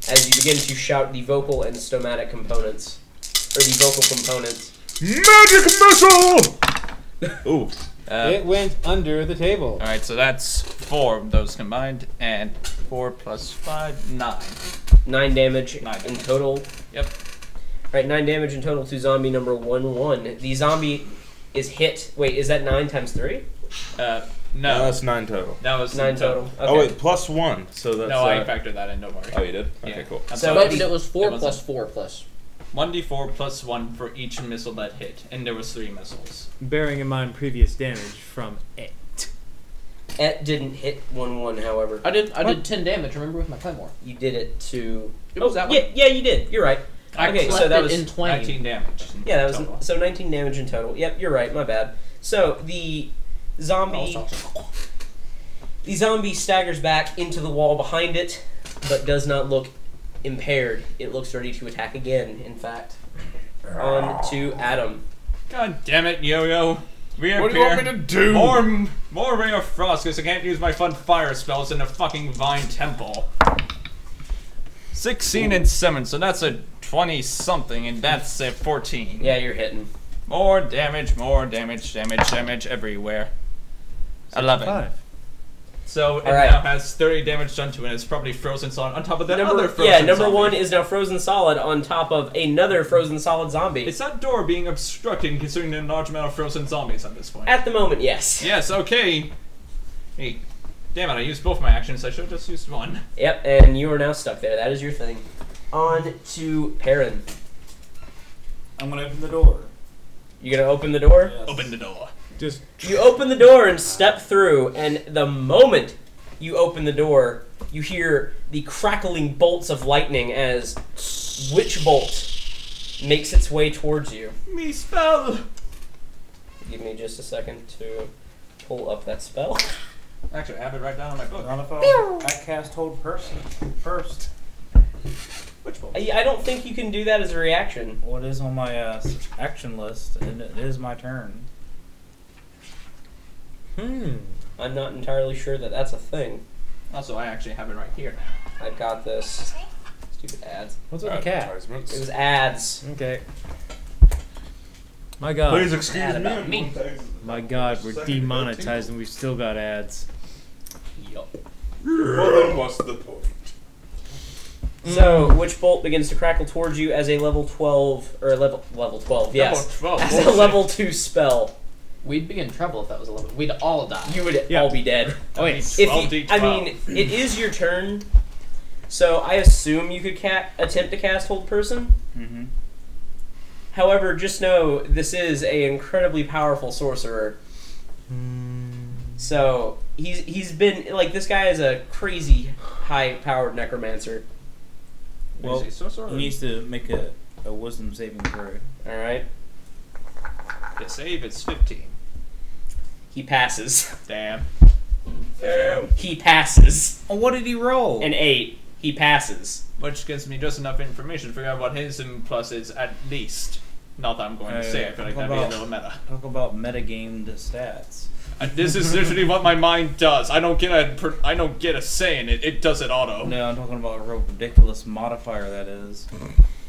as you begin to shout the vocal and stomatic components. Or the vocal components. Magic Missile! Ooh. It went under the table. Alright, so that's 4 of those combined, and 4 plus 5, 9. 9 damage 9 in damage. total. Yep. Right, 9 damage in total to zombie number 1-1. The zombie is hit. Wait, is that 9 times 3? No. No, that's 9 total. That was 9 total. Okay. Oh wait, plus 1. So that's. No, I factored that in, don't worry. Oh, you did? Yeah. Okay, cool. I'm So sorry. But it was 4 It wasn't. plus 4 plus. 1d4 plus 1 for each missile that hit, and there was 3 missiles. Bearing in mind previous damage from Ed. Et didn't hit 1-1, however. I did 10 damage, remember, with my claymore. You did it to. It was that one. Yeah, you did. You're right. I Okay, so Left that it was in twain. 19 damage. Yeah, that was total. so 19 damage in total. Yep, you're right. My bad. So the zombie, the zombie staggers back into the wall behind it, but does not look impaired. It looks ready to attack again. In fact, on to Adam. God damn it, Yo-Yo. Reappear. What do you want me to do? More Ray of Frost, because I can't use my fun fire spells in a fucking Vine Temple. 16 and 7, so that's a 20-something, and that's a 14. Yeah, you're hitting. More damage everywhere. 11. 5. So it Alright. now has 30 damage done to it, and it's probably frozen solid on top of that other frozen Yeah, number zombie. 1 is now frozen solid on top of another frozen solid zombie. Is that door being obstructed considering the large amount of frozen zombies at this point? At the moment, yes. Yes, okay. Hey, damn it, I used both my actions, I should have just used one. Yep, and you are now stuck there. That is your thing. On to Perrin. I'm gonna open the door. You gonna open the door? Yes. Open the door. Just You open the door and step through, and the moment you open the door, you hear the crackling bolts of lightning as Witch Bolt makes its way towards you. Me spell! Give me just a second to pull up that spell. Actually, I have it right down on my book. Not if I cast Hold Person first. Which bolt? I don't think you can do that as a reaction. Well, it is on my action list, and it is my turn. I'm not entirely sure that that's a thing. Also, I actually have it right here now. I've got this. Stupid ads. what's with the cat? Advertisements. It was ads. Okay. My God. Please excuse Ad me. about me. My God, we're demonetized and we've still got ads. Yup. Well, then what's the point? So, Witch Bolt begins to crackle towards you as a level 12, or level 12, yes. Level 12, As a bullshit. level 2 spell. We'd be in trouble if that was a level. We'd all die. You would Yeah. all be dead. Oh, wait. If you, 12d12. I mean, it is your turn, so I assume you could attempt to cast Hold Person. Mm-hmm. However, just know this is an incredibly powerful sorcerer. So, he's been like this guy is a crazy high-powered necromancer. Well, Is he sorcerer? he needs to make a wisdom saving throw. All right, The save is 15. he passes. Damn. He passes. Oh, what did he roll? An 8. He passes. Which gives me just enough information to figure out what his plus is at least. Not that I'm going to say, I feel like that'd be a little meta. Talk about metagamed stats. This is literally what my mind does. I don't get a say in it. It does it auto. No, I'm talking about a real ridiculous modifier that is.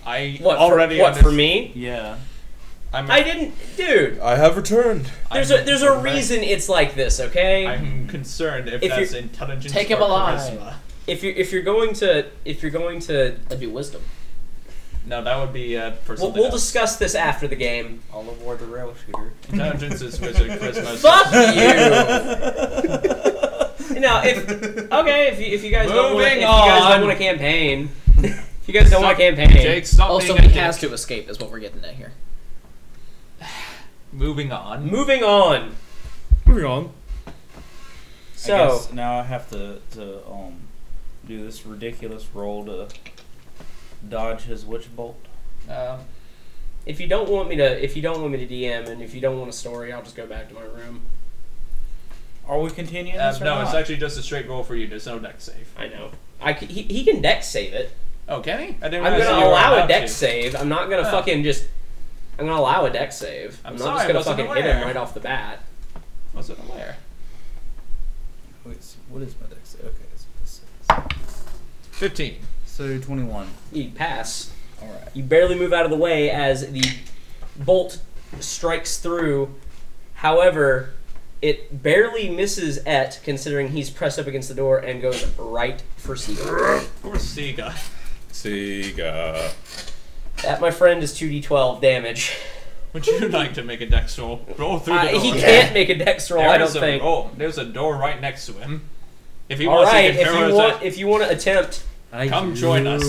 I What already for, what for me? Yeah. I didn't, dude. I have returned. There's a reason it's like this, okay? I'm concerned if If that's you're- intelligence Take or him alive. charisma. if you're going to That'd be wisdom. No, that would be for we'll something else. discuss this after the game. All aboard the rail shooter. Intelligence is wizard, charisma is Fuck you. No, if you guys don't want Moving if you guys on. don't want a campaign, if you guys don't want a campaign, Jake, stop Also, being a he dick. has to escape, is what we're getting at here. Moving on. moving on. Moving on. I So guess now I have to do this ridiculous roll to dodge his witch bolt. if you don't want me to DM and if you don't want a story, I'll just go back to my room. Are we continuing this or No, not? it's actually just a straight roll for you. There's no deck save. I know. He can dex save it. Oh, can he? I didn't I'm realize gonna you were allow a allowed dex to. save. I'm not gonna Oh. fucking just. I'm gonna allow a dex save. I'm I'm sorry, not just I gonna wasn't fucking hit him aware. right off the bat. Wasn't aware. Wait, so what is my dex? Okay, it's 15. so 21. You pass. Alright. You barely move out of the way as the bolt strikes through. However, it barely misses Et, considering he's pressed up against the door, and goes right for Seagull. Poor Sega. Sega. That, my friend, is 2d12 damage. Would you like to make a dex roll? Roll through the door. He can't make a dex roll, I don't There's a think. roll. There's a door right next to him. If he All wants right, to get if you want to attempt, Come join us.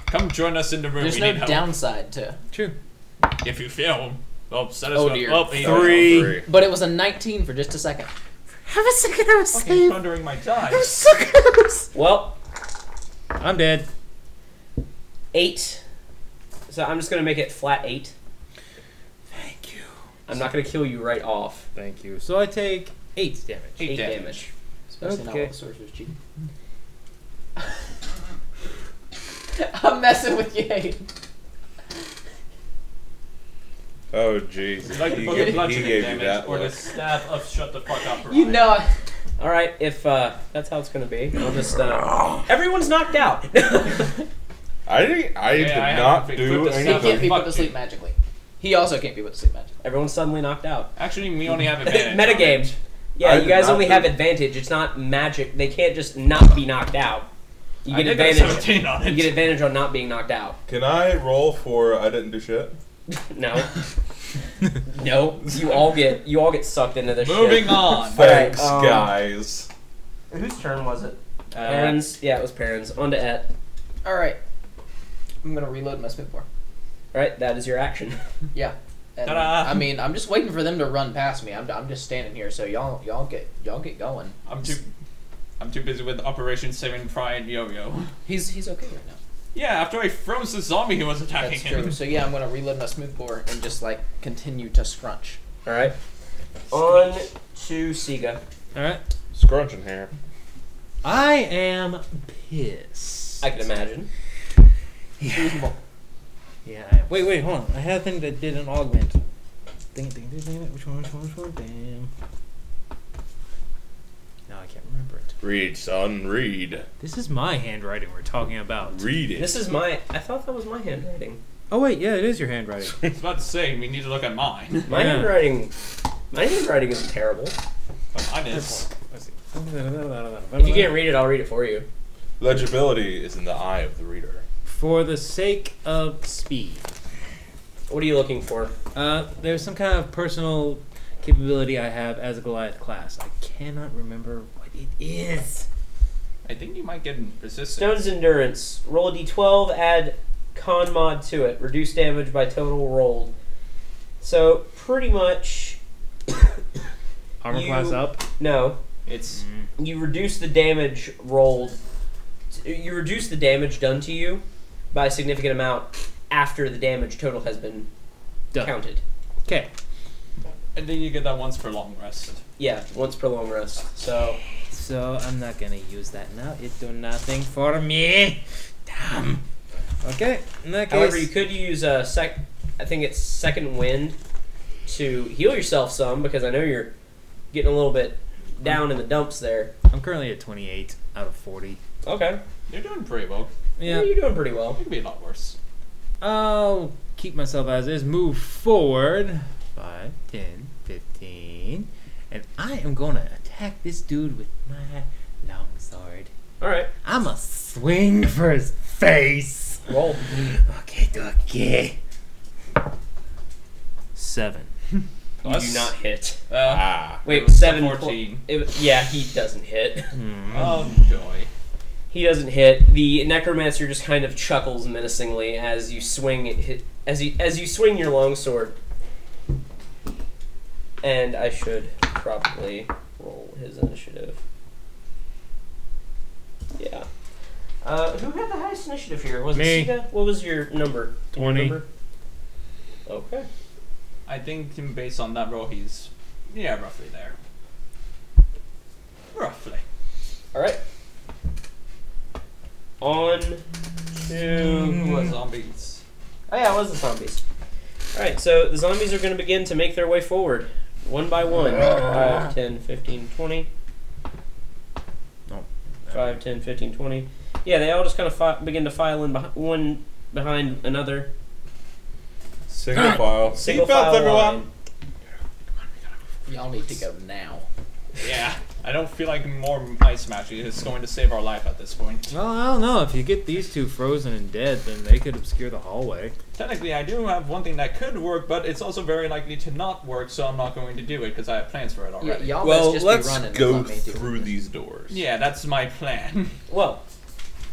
Come join us in the room. There's we no need help. downside to. True. If you fail, well, set us Oh, up. dear. Oh, he- 3. But it was a 19 for just a second. Have a second, I was Fucking pondering my dice. well, I'm dead. 8. So I'm just going to make it flat 8. Thank you. I'm not going to kill you right off. Thank you. So I take 8 damage. 8 damage. damage. Especially not Okay. while the sorcerer's cheating. I'm messing with you. Oh, jeez. Would you like the He book gave- of he bludgeoning gave you damage that or the look. stab of shut the fuck up? You know it. All right, if that's how it's going to be, I'll just everyone's knocked out. I did I not have do put the He Fuck can't be you. put to sleep magically. He also can't be put to sleep magically. Everyone's suddenly knocked out. Actually, we only have advantage. Metagame. on it. Yeah, I you did guys not only do- have advantage. It's not magic. They can't just not be knocked out. You I get did get a advantage. 17 on it. You get advantage on not being knocked out. Can I roll for I didn't do shit? No. No. You all get sucked into this Moving shit. on. Thanks, um, guys. Whose turn was it? Perrin's. Yeah, it was Perrin's. On to Et. All right. I'm gonna reload my smoothbore. All right, that is your action. Yeah. And, Ta-da. I mean, I'm just waiting for them to run past me. I'm just standing here, so y'all get going. I'm too busy with Operation Saving Pride Yo-Yo. He's okay right now. Yeah, after I froze the zombie who was attacking That's him. true. So yeah, I'm gonna reload my smoothbore and just like continue to scrunch. All right. On to Siga. All right. Scrunching hair. I am pissed. I can imagine. Reasonable. Yeah. Wait, hold on. I had a thing that did an augment. Dang it. Which one? Damn. No, I can't remember it. Read, son, read. This is my handwriting we're talking about. Read it. This is my. I thought that was my handwriting. Oh wait, yeah, it is your handwriting. I was about to say, we need to look at mine. My Yeah. handwriting. My handwriting isn't terrible. But mine is. Let's see. If you can't read it, I'll read it for you. Legibility is in the eye of the reader. For the sake of speed, What are you looking for? there's some kind of personal capability I have as a Goliath class. I cannot remember what it is. I think you might get resistance. Stone's Endurance. Roll a d12, add con mod to it. Reduce damage by total rolled. So, pretty much. Armor You- class up. No. It's You reduce the damage rolled. You reduce the damage done to you by a significant amount after the damage total has been Done. counted. Okay. and then you get that once per long rest. Yeah, once per long rest. So So I'm not gonna use that now. It do nothing for me. Damn. Okay. In that case. however, you could use I think it's second wind to heal yourself some, because I know you're getting a little bit down in the dumps there. I'm currently at 28 out of 40. Okay. You're doing pretty well. Yeah, Yeah. you're doing pretty well. It could be a lot worse. I'll keep myself as is. Move forward. 5, 10, 15. And I am gonna attack this dude with my longsword. Alright. I'ma swing for his face. Roll. Okay. 7. You Plus- do not hit. Ah. Wait, It was 7 14. Yeah, he doesn't hit. Oh, joy. He doesn't hit. The necromancer just kind of chuckles menacingly as you swing as you swing your longsword. And I should probably roll his initiative. Yeah. Who had the highest initiative here? Was Me. it Sika? What was your number? 20. Your number? Okay. I think based on that roll, he's roughly there. Roughly. All right. On to Zombies. Oh yeah, it was the zombies. Alright, so the zombies are going to begin to make their way forward. One by one. 5, 10, 15, 20. No. 5, 10, 15, 20. Yeah, they all just kind of begin to file in one behind another. Single file. Single Seatbelts, file everyone. line. Y'all need to go now. Yeah, I don't feel like more ice magic is going to save our life at this point. Well, I don't know. If you get these two frozen and dead, then they could obscure the hallway. Technically, I do have one thing that could work, but it's also very likely to not work, so I'm not going to do it because I have plans for it already. Y'all Well, best just let's be running. go and let me do through it. these doors. Yeah, that's my plan. Well,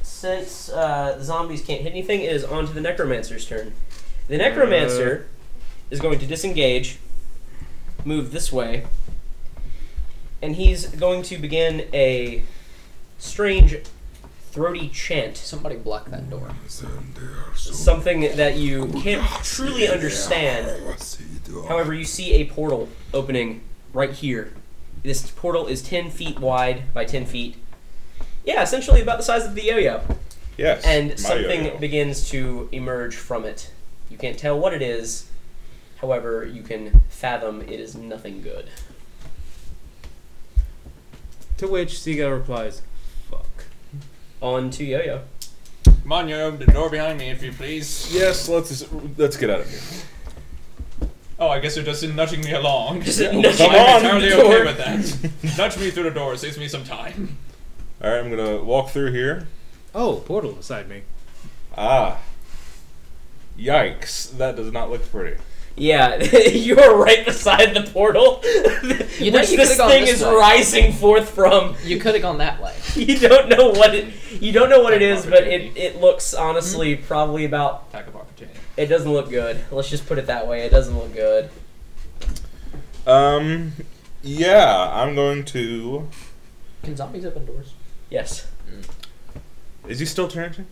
since the zombies can't hit anything, it is on to the necromancer's turn. The necromancer is going to disengage, move this way, and he's going to begin a strange, throaty chant. Somebody block that door. Something that you can't truly understand. However, you see a portal opening right here. This portal is 10 feet wide by 10 feet. Yeah, essentially about the size of the yo-yo. Yes. And my something yo-yo. begins to emerge from it. You can't tell what it is. However, you can fathom it is nothing good. To which Sega replies, "Fuck." On to yo-yo. Come on, you open the door behind me, if you please. Yes, let's get out of here. Oh, I guess you're just nudging me along. Just I'm nudging Come on, entirely the door. okay with that. Nudge me through the door, saves me some time. All right, I'm gonna walk through here. Oh, portal beside me. Ah. Yikes! That does not look pretty. Yeah, you are right beside the portal, You know which you this could've gone thing this is way. rising forth from. You could have gone that way. You don't know what it. You don't know what it is, but Opportunity. it looks honestly probably about. Attack of opportunity. It doesn't look good. Let's just put it that way. It doesn't look good. Yeah, I'm going to. Can zombies open doors? Yes. Is he still chanting?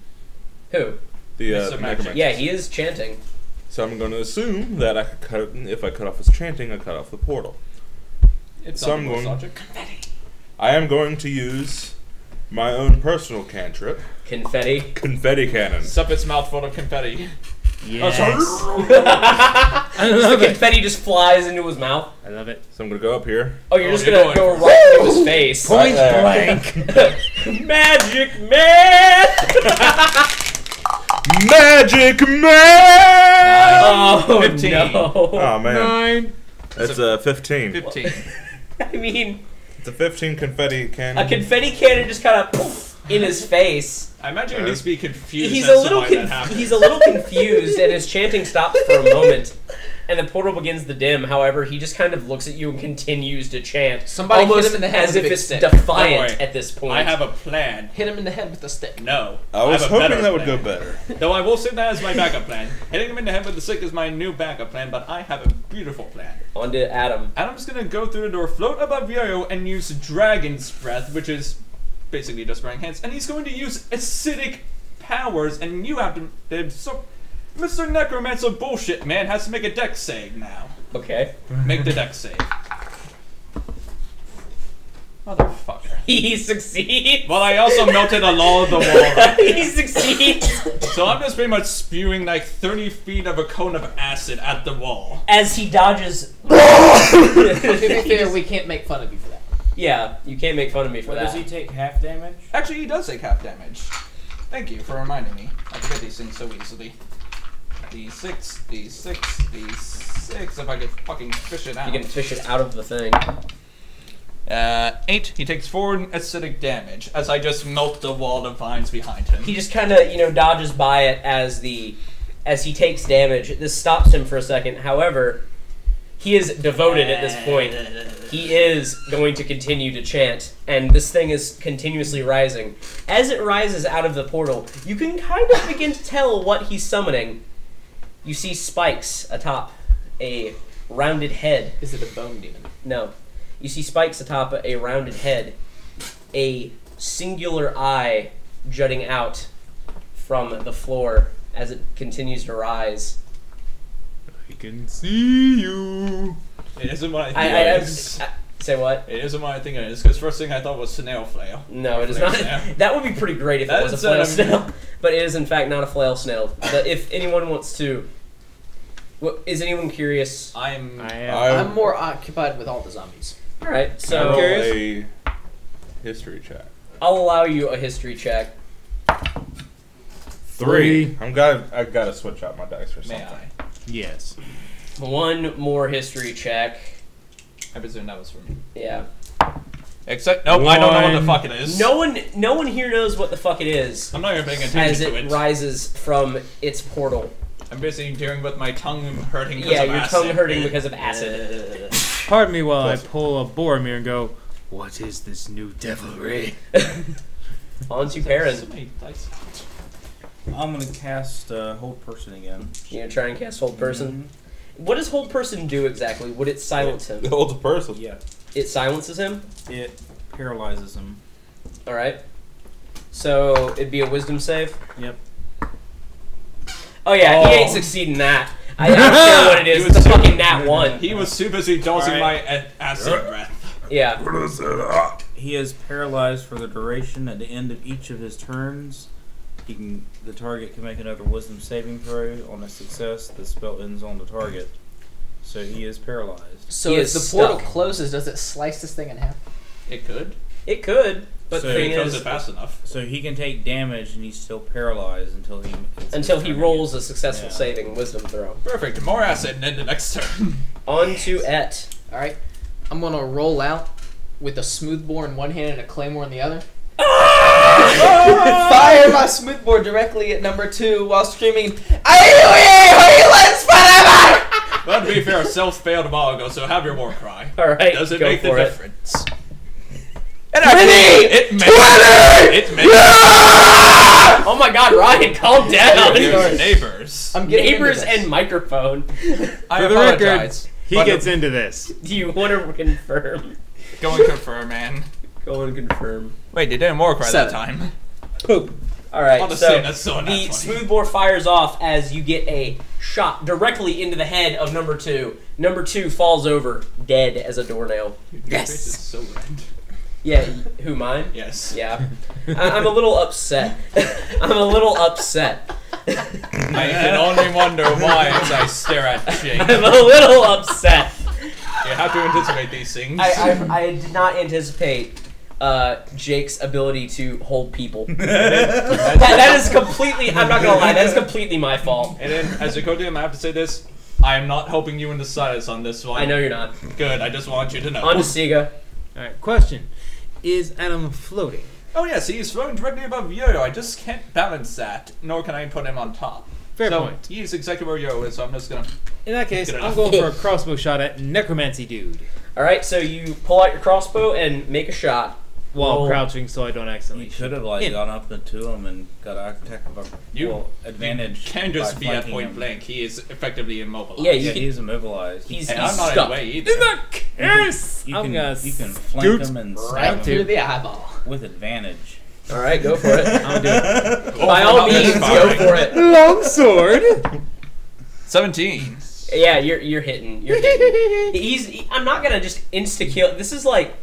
Who? The Mr. Magic. necromancer. Yeah, he is chanting. So I'm going to assume that I could cut. If I cut off his chanting, I cut off the portal. It's So I'm zombie going- logic. I am going to use my own personal cantrip, Confetti. confetti cannon. Sup its mouth full of confetti. Yes. I love the it. confetti just flies into his mouth. I love it. So I'm going to go up here. Oh, you're Oh, just you're gonna go going- right into his face. Point there. blank. Magic man! Magic man! Oh 15. no! Oh man, 9. that's a 15. 15. I mean, It's a 15 confetti cannon. a confetti cannon just kind of poof in his face. I imagine he needs to be confused He's as a little to why that happened. he's a little confused, and his chanting stops for a moment. and the portal begins to dim. However, he just kind of looks at you and continues to chant. Somebody hit almost him in the head as with a if big it's stick. defiant Don't worry. at this point. I have a plan. Hit him in the head with a stick. No. I was have a hoping better that would plan. go better. Though I will say that as my backup plan. Hitting him in the head with the stick is my new backup plan, but I have a beautiful plan. On to Adam. Adam's gonna go through the door, float above Yo-Yo, and use Dragon's Breath, which is basically just spraying hands, and he's going to use acidic powers, and you have to... so, Mr. Necromancer bullshit man has to make a dex save now. Okay. Make the dex save. Motherfucker. He succeeds. Well, I also melted a lot of the wall. He succeeds. So I'm just pretty much spewing like 30 feet of a cone of acid at the wall. As he dodges. To be fair, we can't make fun of you for that. Yeah, you can't make fun of me for What, that. does he take half damage? Actually, he does take half damage. Thank you for reminding me. I forget these things so easily. D6, D6, D6. If I could fucking fish it out. You can fish it out of the thing. 8. He takes 4 acidic damage as I just melt the wall of vines behind him. He just kind of, dodges by it as he takes damage. This stops him for a second. However, he is devoted at this point. He is going to continue to chant, and this thing is continuously rising. As it rises out of the portal, you can kind of begin to tell what he's summoning. You see spikes atop a rounded head. Is it a bone demon? No. You see spikes atop a rounded head. A singular eye jutting out from the floor as it continues to rise. I can see you. It isn't what I think it is. Say what? It isn't what I think it is, because first thing I thought was snail flail. No, it is Flail not. snail. That would be pretty great if it was a That's, flail snail. But it is, in fact, not a flail snail. But if anyone wants to... is anyone curious? I am. I'm more occupied with all the zombies. Alright, So so roll a history check. I'll allow you a history check. 3. I gotta switch out my dice for May something. I? Yes. One more history check. I presume that was for me. Yeah. Except, nope, I don't know what the One. fuck it is. No one here knows what the fuck it is I'm not even paying as attention to it it. rises from its portal. I'm busy dealing with my tongue hurting because Yeah, of your acid. tongue hurting because of acid. Pardon me while I pull a Boromir and go, what is this new devilry? On to Perrin. So many dice. I'm gonna cast Hold Person again. You gonna try and cast Hold Person? What does Hold Person do exactly? Would it silence him? It holds a person. Yeah. It silences him? It paralyzes him. Alright. So, it'd be a wisdom save? Yep. Oh yeah, he ain't succeeding that. I don't care what it is, it's a fucking nat 1. He was too busy dosing Alright. my acid breath. Yeah. He is paralyzed for the duration. At the end of each of his turns, the target can make another Wisdom saving throw. On a success, the spell ends on the target. So he is paralyzed. So He if is the portal stuck. closes, does it slice this thing in half? It could. It could, but So the If thing he throws is, it fast enough. So he can take damage, and he's still paralyzed until he rolls a successful Yeah. saving wisdom throw. Perfect. More acid, and then the next turn. On to Et. Alright. I'm gonna roll out with a smoothbore in one hand and a claymore in the other. Fire my smoothbore directly at number 2 while screaming, Well, to be fair, Self failed a while ago, so have your war cry. Alright, Does it go make the for it. difference? And actually, it makes it. Oh my god, Ryan, calm down! Your neighbors. I'm getting Neighbors into this. and microphone. I For the record, apologize. he But gets into this. Do you want to confirm? Go and confirm, man. Go and confirm. Wait, you didn't war cry that 7. time. Poop. Alright, I'll just so say that's so the not funny. smoothbore fires off as you get a shot directly into the head of number 2. Number 2 falls over, dead as a doornail. Your face is so red. Yeah, who, mine? Yes. Yeah. I'm a little upset. I'm a little upset. I can only wonder why as I stare at Jake. I'm a little upset. You have to anticipate these things. I did not anticipate Jake's ability to hold people. that is completely, I'm not gonna lie, that is completely my fault. And then, as a co-DM, I have to say this. I am not helping you in the silence on this one. I know you're not. Good, I just want you to know. On to Siga. Alright, question. Is Adam floating? Oh yes, he is floating directly above Yo-Yo. I just can't balance that, nor can I put him on top. Fair so point. He is exactly where Yo-Yo is, so I'm just gonna In that case, Good I'm enough. going for a crossbow shot at Necromancy Dude All right, so you pull out your crossbow and make a shot. while Roll. crouching so I don't accidentally You shoot. could have like Yeah. gone up to him and got an attack of advantage. Can just by be at flanking point him. blank. He is effectively immobilized. Yeah, you Yeah, can- he's immobilized. He's, And he's I'm not stuck. in the way either. In that case, you I'm can gonna you can scoot flank him and Right stab him through the eyeball. with advantage. All right, go for it. I'm doing By all means, go for it. longsword. 17. Yeah, you're hitting. You're hitting. I'm not gonna just insta kill. This is like,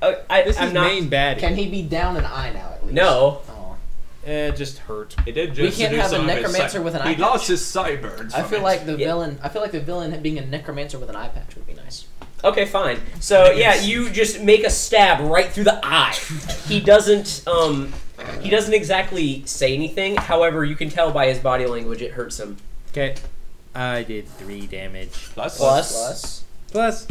This I'm is not. main baddie. Can he be down an eye now at least? No. Oh. It just hurt. It did We just can't do have a some of his necromancer side- with an He eye lost patch. his sideburns. I from feel it. like the Yeah. villain. I feel like the villain being a necromancer with an eye patch would be nice. Okay, fine. So yeah, you just make a stab right through the eye. He doesn't exactly say anything. However, you can tell by his body language it hurts him. Okay, I did 3 damage. Plus. Plus. Plus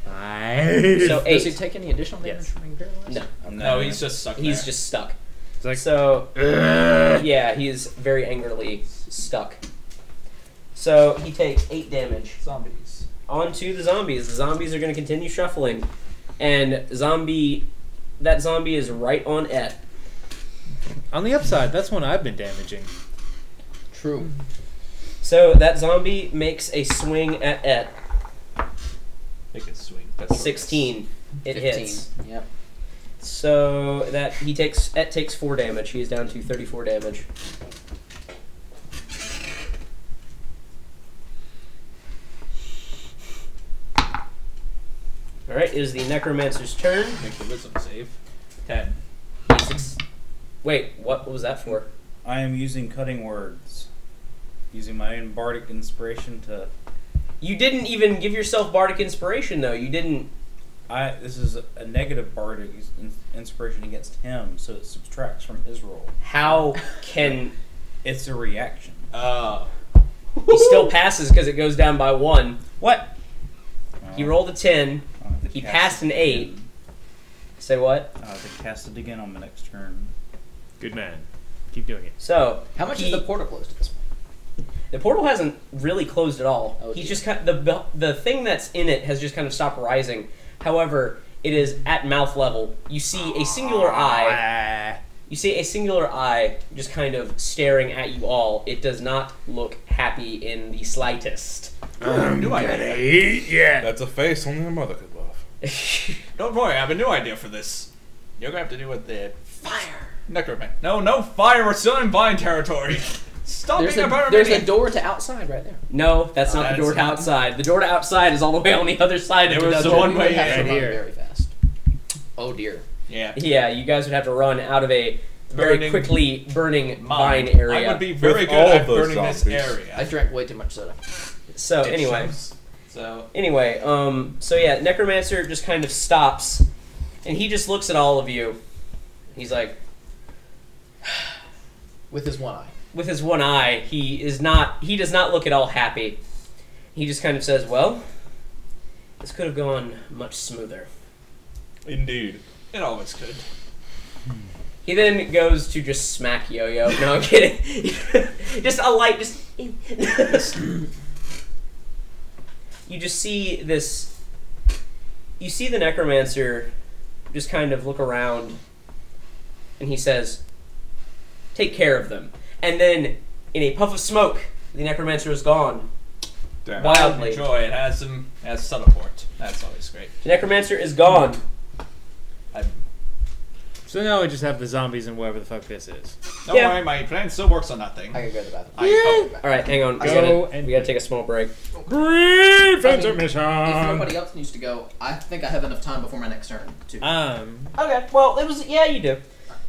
5. So Does he 8. take any additional damage Yes. from being paralyzed? No, No, he's just stuck he's there. just stuck. It's like, So yeah, he is very angrily stuck. So he takes 8 damage. Zombies. On to the zombies. The zombies are going to continue shuffling, and that zombie is right on Et. on the upside, that's one I've been damaging. True. So that zombie makes a swing at Et. Make it swing. That's 16. It 15. hits. Yep. So that Et takes 4 damage. He is down to 34 damage. All right, it is the necromancer's turn. Make the wisdom save. 10. Wait, what was that for? I am using cutting words, using my own bardic inspiration to. You didn't even give yourself bardic inspiration, though. You didn't. This is a negative bardic inspiration against him, so it subtracts from his roll. How can It's a reaction. he still passes because it goes down by 1? What? He rolled a 10. I'll have to He cast passed an it 8. again. Say what? I'll have to cast it again on the next turn. Good man. Keep doing it. So How much he- is the portal closed at this point? the portal hasn't really closed at all. Oh, He's dear. just kind the thing that's in it has just kind of stopped rising. However, it is at mouth level. You see a singular eye. You see a singular eye just kind of staring at you all. It does not look happy in the slightest. New idea. Eat yeah. That's a face only a mother could love. Don't worry, I have a new idea for this. You're gonna have to do with the Fire. necromancer. No fire. We're still in vine territory. Stop There's being a there's a paramedic. door to outside right there. No, that's not That the door is to not- outside. The door to outside is all the way on the other side There of the was the dungeon. one We way would have to in run here. very fast. Oh dear. Yeah. Yeah, you guys would have to run out of a very Burning quickly burning Mine. vine area. I would be very With good all at those burning this zombies. area. I drank way too much soda. So It anyway, shows. So so yeah, Necromancer just kind of stops, and he just looks at all of you. He's like, With his one eye. with his one eye, he does not look at all happy. He just kind of says, "Well, this could have gone much smoother." Indeed. it always could. He then goes to just smack Yo-Yo. No, I'm kidding. Just a light, just. You just see this. You see the Necromancer just kind of look around, and he says, "Take care of them." And then, in a puff of smoke, the Necromancer is gone. Damn. Wildly. Enjoy. It has teleport. That's always great. The Necromancer is gone. So now I just have the zombies and whatever the fuck this is. Don't Yeah. worry, my plan still works on that thing. I gotta go to the bathroom. I All right, hang on. Go We gotta take a small break. Brief I mean, intermission. If nobody else needs to go, I think I have enough time before my next turn to. Okay. Well, it was. Yeah, you do.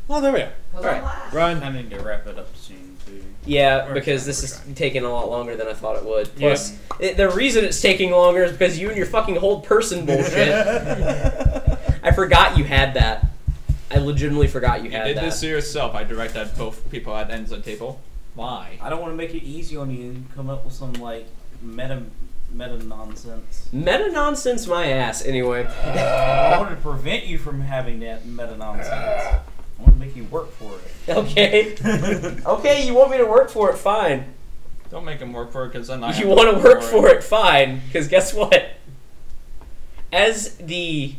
Well, there we are. Alright. Run. I need to wrap it up soon too. Yeah, We're because trying, this we're is trying. taking a lot longer than I thought it would. Yeah. Plus, the reason it's taking longer is because you and your fucking hold person bullshit. I forgot you had that. I legitimately forgot you You had did that. this to yourself. I directed both people at ends of the table. Why? I don't want to make it easy on you and come up with some like meta nonsense. Meta nonsense, my ass. Anyway, I want to prevent you from having that meta nonsense. I want to make you work for it. okay, okay. You want me to work for it? Fine. Don't make him work for it, because then I. You want to work for it, fine. Because guess what? As the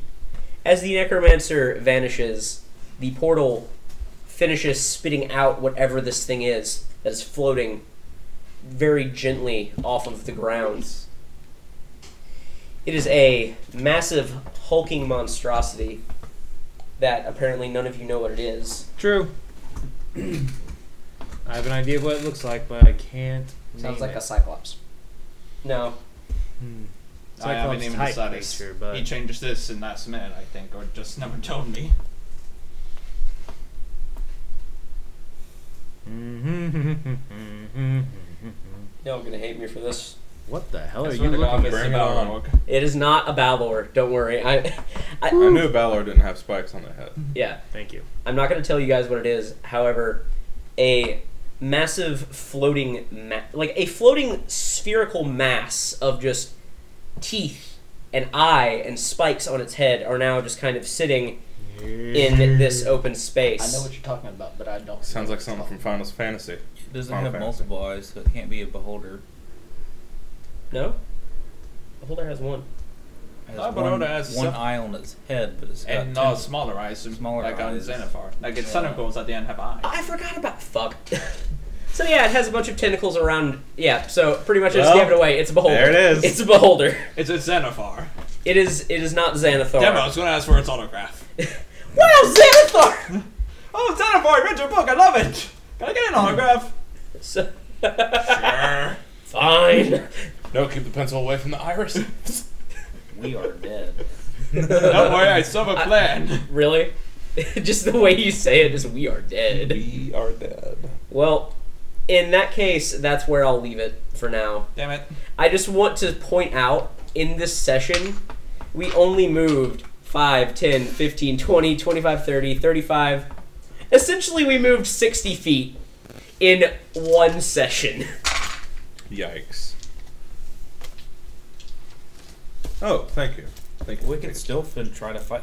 necromancer vanishes, the portal finishes spitting out whatever this thing is that is floating very gently off of the ground. It is a massive hulking monstrosity that apparently none of you know what it is. True. I have an idea of what it looks like, but I can't. Sounds name like it. a cyclops. No. I haven't Cyclops even type decided. creature, but He changed this in last minute, I think, or just never told me. Y'all gonna hate me for this. What the hell are I you swear to God, looking it's Bring a it on. Balrog. It is not a Balor. Don't worry. I knew Balor didn't have spikes on the head. Yeah. Thank you. I'm not going to tell you guys what it is. However, a massive floating, like a floating spherical mass of just teeth and eye and spikes on its head are now just kind of sitting in this open space. I know what you're talking about, but I don't. Sounds know like something from Final Fantasy. It doesn't Final have Fantasy. multiple eyes, so it can't be a beholder. No? The holder has one. It has Beholder has one some- eye on its head, but it's got And ten- smaller eyes, Smaller like on eyes. Xanathar. Like its Yeah. tentacles at the end have eyes. I forgot about fuck. So yeah, it has a bunch of tentacles around. Yeah, so pretty much I just Well, gave it away. It's a beholder. there it is. It's a beholder. It's a Xanathar. It is not Xanathar. Damn it, I was gonna ask for its autograph. Wow, Xanathar! Oh, Xanathar, read your book, I love it! Can I get an autograph? So, Sure. fine. No, keep the pencil away from the iris. We are dead. Don't worry, I still have a plan. Really? Just the way you say it is we are dead. We are dead. Well, in that case, that's where I'll leave it for now. Damn it. I just want to point out, in this session, we only moved 5, 10, 15, 20, 25, 30, 35. Essentially, we moved 60 feet in one session. Yikes. Oh, thank you. Thank you. We could still try to fight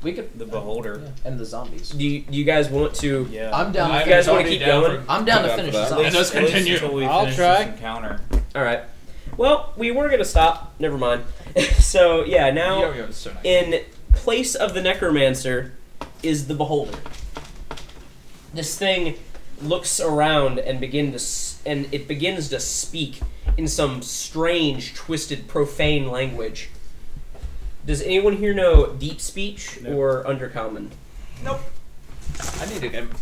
We could. the beholder. Yeah, and the zombies. Do you guys want to... Yeah. I'm down. I You guys want to totally keep down going? I'm down to down finish for the that. zombies. Let's continue. Until we I'll finish try. this encounter. Alright. Well, we were going to stop. Never mind. So, yeah, now... Yo-yo's so nice. In place of the necromancer is the beholder. This thing looks around and it begins to speak in some strange, twisted, profane language. Does anyone here know deep speech Nope. or undercommon? Nope.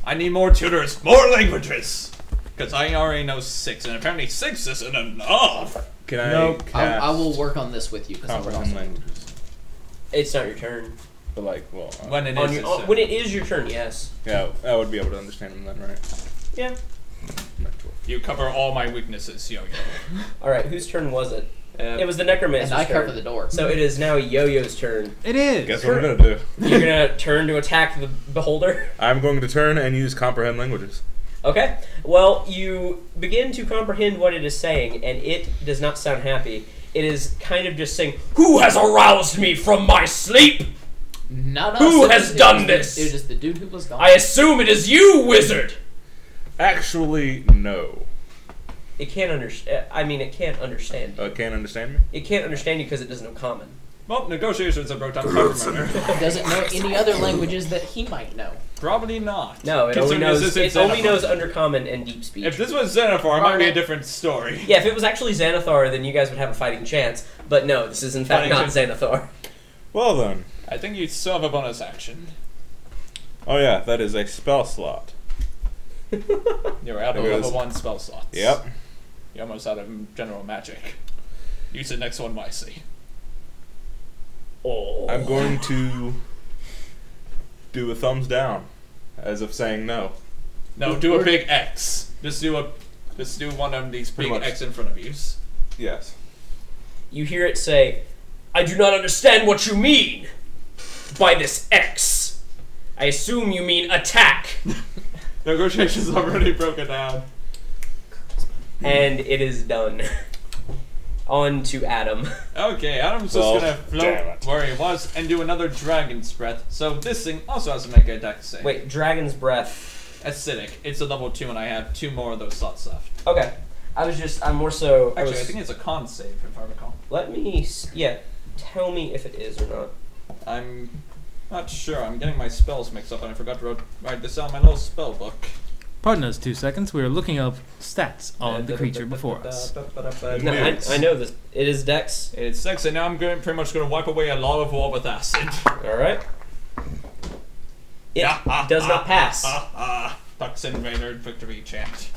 I need more tutors, more languages. Because I already know 6, and apparently 6 isn't enough. Can I Nope. cast I will work on this with you. 'Cause I'm comprehend awesome. languages? It's not your turn. But like, well, When it On is, your, it's, when it is your turn, yes. yeah, I would be able to understand them then, right? Yeah. you cover all my weaknesses, Yo-Yo. Alright, whose turn was it? Uh, It was the necromancer's And I turn. cover the door. So it is now Yo-Yo's turn. It is. Guess what I'm gonna do? You're gonna turn to attack the beholder? I'm going to turn and use comprehend languages. Okay. Well, you begin to comprehend what it is saying, and it does not sound happy. It is kind of just saying, "Who has aroused me from my sleep? Not us. Who It has was- it done was this? The, it was the dude who was gone. I assume it is you, wizard." Actually, no. It can't understand. I mean, it can't understand. Can't understand me? It can't understand you because it doesn't know common. well, negotiations are broke down. Remember. Doesn't know any other languages that he might know. Probably not. No, it only Considering knows. this It isn't only Xanathar. knows undercommon and deep speech. If this was Xanathar, it might be a different story. Yeah, if it was actually Xanathar, then you guys would have a fighting chance. But no, this is in fact Fighting not Xanathar. Well then. I think you still have a bonus action. Oh yeah, that is a spell slot. You're out of It level is. 1 spell slots. Yep. You're almost out of general magic. Use the next one wisely. Oh. I'm going to do a thumbs down, as if saying no. No, do a big X. Just do one of these Pretty big much. X in front of you. Yes. You hear it say, "I do not understand what you mean by this X. I assume you mean attack." Negotiations already broken down. And it is done. On to Adam. Okay, Adam's Well, just gonna damn float it. where he was and do another dragon's breath. So this thing also has to make an attack save. Wait, Dragon's Breath. acidic. It's a level 2, and I have 2 more of those slots left. Okay. I'm more so. Actually, I think it's a con save, if I recall. Let me. Yeah. Tell me if it is or not. I'm not sure. I'm getting my spells mixed up, and I forgot to write this out in my little spell book. Pardon us 2 seconds. We are looking up stats on the creature before us. No, I know this. It is Dex. It's 6, and now I'm pretty much going to wipe away a lot of wall with acid. All right. It does not pass. Tux Invader victory chant.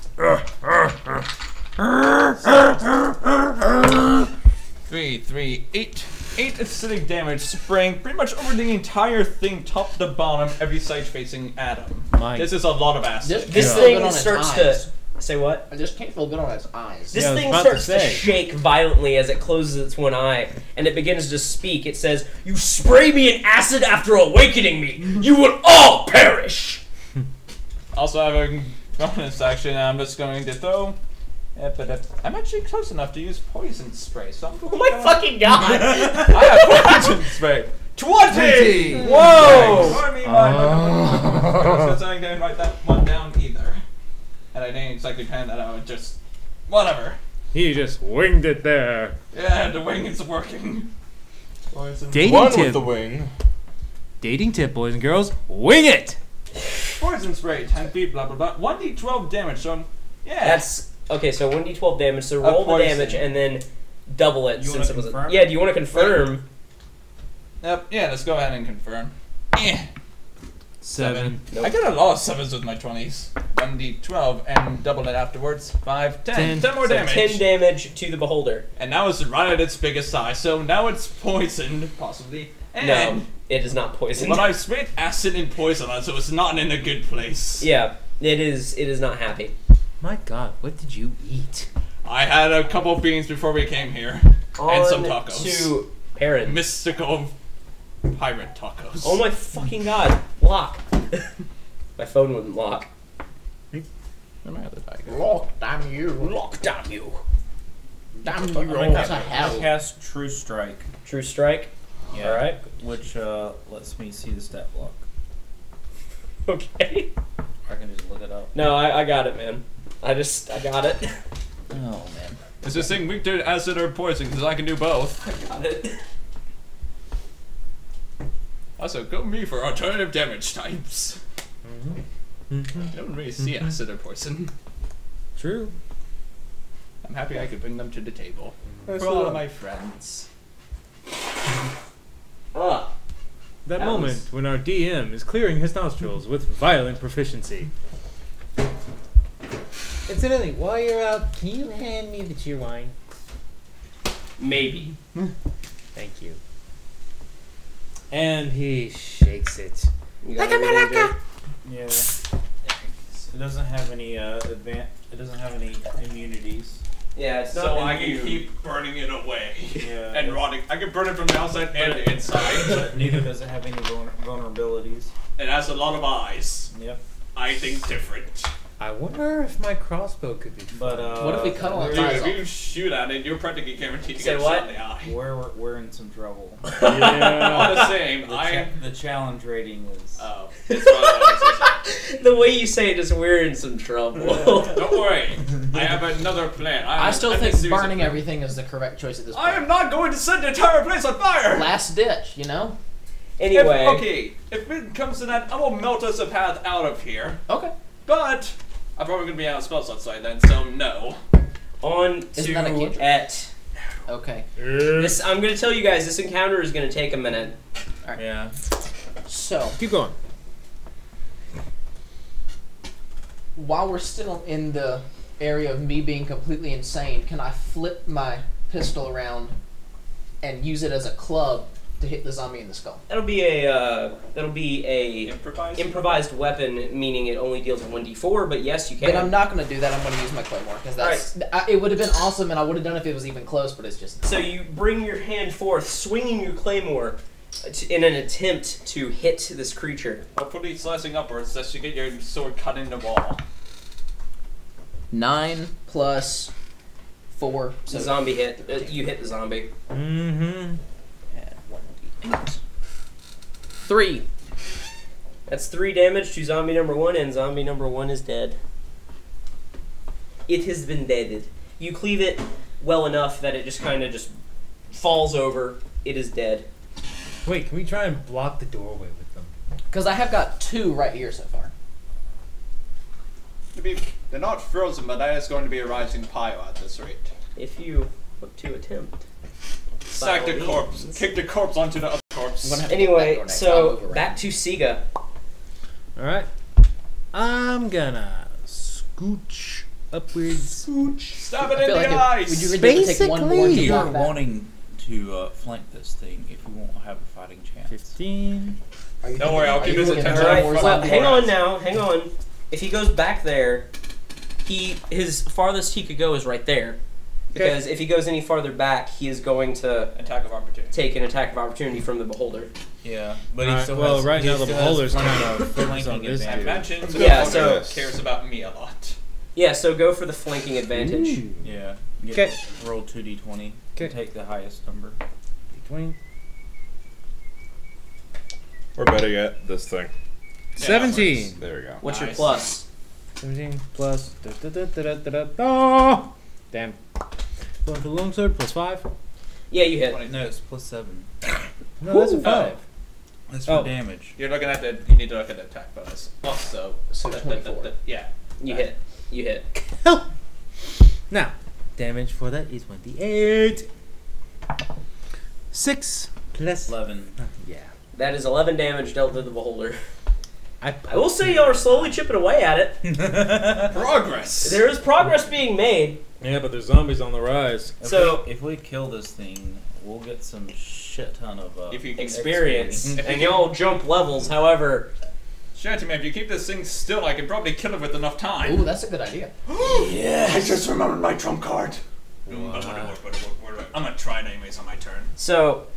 3, 3, 8. 8 acidic damage spraying pretty much over the entire thing, top to bottom, every side facing Adam. This is a lot of acid. This thing starts to say what? I just can't feel good on its eyes. This Yeah, I was thing about to starts to say. shake violently as it closes its one eye, and it begins to speak. It says, "You spray me in acid after awakening me. You will all perish." Also, I have a bonus action. I'm just going to throw. But I'm actually close enough to use poison spray, so I'm going Oh my fucking god! I have poison spray. 20! Whoa! Ignore me, because I didn't write that one down either. And I didn't exactly plan that out, just whatever. He just winged it there. Yeah, the wing is working. Poison. Dating One tip. with the wing. Dating tip, boys and girls. Wing it! Poison spray, 10 feet, blah blah blah. 1d12 damage, so yeah. That's okay. So 1d12 damage. So roll the poison. damage and then double it You since wanna it was. confirm? Yeah. Do you want to confirm? Yep, yeah, let's go ahead and confirm. 7. Nope. I got a lot of 7s with my 20s. 1d12 and double it afterwards. 5, 10. 10 more So damage. 10 damage to the beholder. And now it's right at its biggest size, so now it's poisoned, possibly. And No, it is not poisoned. but I sprayed acid and poison on it, so it's not in a good place. Yeah, it is. It is not happy. My god, what did you eat? I had a couple of beans before we came here. And some On tacos. to Perrin. Mystical pirate tacos. Oh my fucking god! Lock. My phone wouldn't lock. Where's my other die? Lock, damn you. Lock, damn you. Damn you, I'm roll gonna to hell. cast True Strike. True strike. Yeah. All right. Which lets me see the stat block. Okay. Or I can just look it up. No, I got it, man. I got it. Oh man. Is this thing weak to acid or poison? Because I can do both. Got it. Also, go me for alternative damage types. Mm-hmm. I don't really see acid or poison. True. I'm happy I could bring them to the table. That's For all the- of my friends. Ah. That That moment was- when our DM is clearing his nostrils with violent proficiency. Incidentally, while you're out, can you hand me the cheer wine? Maybe. Thank you. And he shakes it. Like a maraca. Yeah. It doesn't have any It doesn't have any immunities. Yeah, it's not. So I can immune. keep burning it away. Yeah. And rotting. I can burn it from the outside and the inside. But neither does it have any vulnerabilities. It has a lot of eyes. Yep. I think different. I wonder if my crossbow could be But fun. What if we cut all Dude, its eyes if off? you shoot at it, you're practically guaranteed to Say get a what? shot in the eye. we're in some trouble. Yeah. All the same, The challenge rating is. Oh, it's fine. The way you say it is we're in some trouble. Don't worry, I have another plan. I still I'm think this series burning of- everything is the correct choice at this point. I am not going to set the entire place on fire. Last ditch, you know? Anyway. If it comes to that, I will melt us a path out of here. Okay. But I'm probably gonna be out of spells outside then, so no. On Isn't that a to cantrip? at Okay. this. I'm gonna tell you guys this encounter is gonna take a minute. Yeah. So, Keep going. while we're still in the area of me being completely insane, can I flip my pistol around and use it as a club to hit the zombie in the skull? That'll be a Improvise. improvised weapon, meaning it only deals 1d4. But yes, you can. But I'm not going to do that. I'm going to use my claymore because that's. It would have been awesome, and I would have done it if it was even close. But it's just. So you bring your hand forth, swinging your claymore, in an attempt to hit this creature. Hopefully slicing upwards, that you get your sword cut in the wall. 9 plus 4. So zombie hit. You hit the zombie. Mm-hmm. Add 1d8. 3. That's 3 damage to zombie number 1, and zombie number 1 is dead. It has been deaded. You cleave it well enough that it just kind of just falls over. It is dead. Wait, can we try and block the doorway with them? Because I have got 2 right here so far. They're not frozen, but that is going to be a rising pile at this rate. If you want to attempt. Sack the all corpse. means. Kick the corpse onto the other corpse. I'm gonna have to get that Anyway, door next. I'll move so around. back to Siga. Alright. I'm gonna scooch upwards. Stab I it in feel the like eyes! would you really take one more to You're block that? wanting to flank this thing if we won't have a fighting chance. 15. Don't worry, I'll Are keep you his looking attention. at Alright, more well, zombie hang doors? on now, hang on. If he goes back there, his farthest he could go is right there. Because if he goes any farther back, he is going to Attack of opportunity. take an attack of opportunity from the beholder. Yeah, but Alright, he still well, has, right he now the still has beholder's flanking- kind of focused on flanking this I advantage. imagine the Yeah, beholder so- cares about me a lot. Yeah, so go for the flanking advantage. Ooh. Yeah. Get- 'Kay. Roll 2d20. 'Kay. Take the highest number. 20. Or better yet, this thing. 17. There we go. What's your Nice. plus? 17 plus. Oh! Damn. Going for the longsword plus 5. Yeah, you hit. 20. No, it's plus 7. No, that's a 5. That's for Oh. damage. You're looking at the. You need to look at the attack bonus. Also, So 24. yeah. You hit. You hit. Now, damage for that is 28. 6 plus 11. Yeah. That is 11 damage dealt to the beholder. I I will say y'all are slowly chipping away at it. Progress! There is progress being made. Yeah, but there's zombies on the rise. So- if we kill this thing, we'll get some shit ton of If you can Experience. If you And can- y'all jump levels, however. Shanty man, if you keep this thing still, I can probably kill it with enough time. Ooh, that's a good idea. I just remembered my trump card. I'm gonna try it anyways on my turn. So,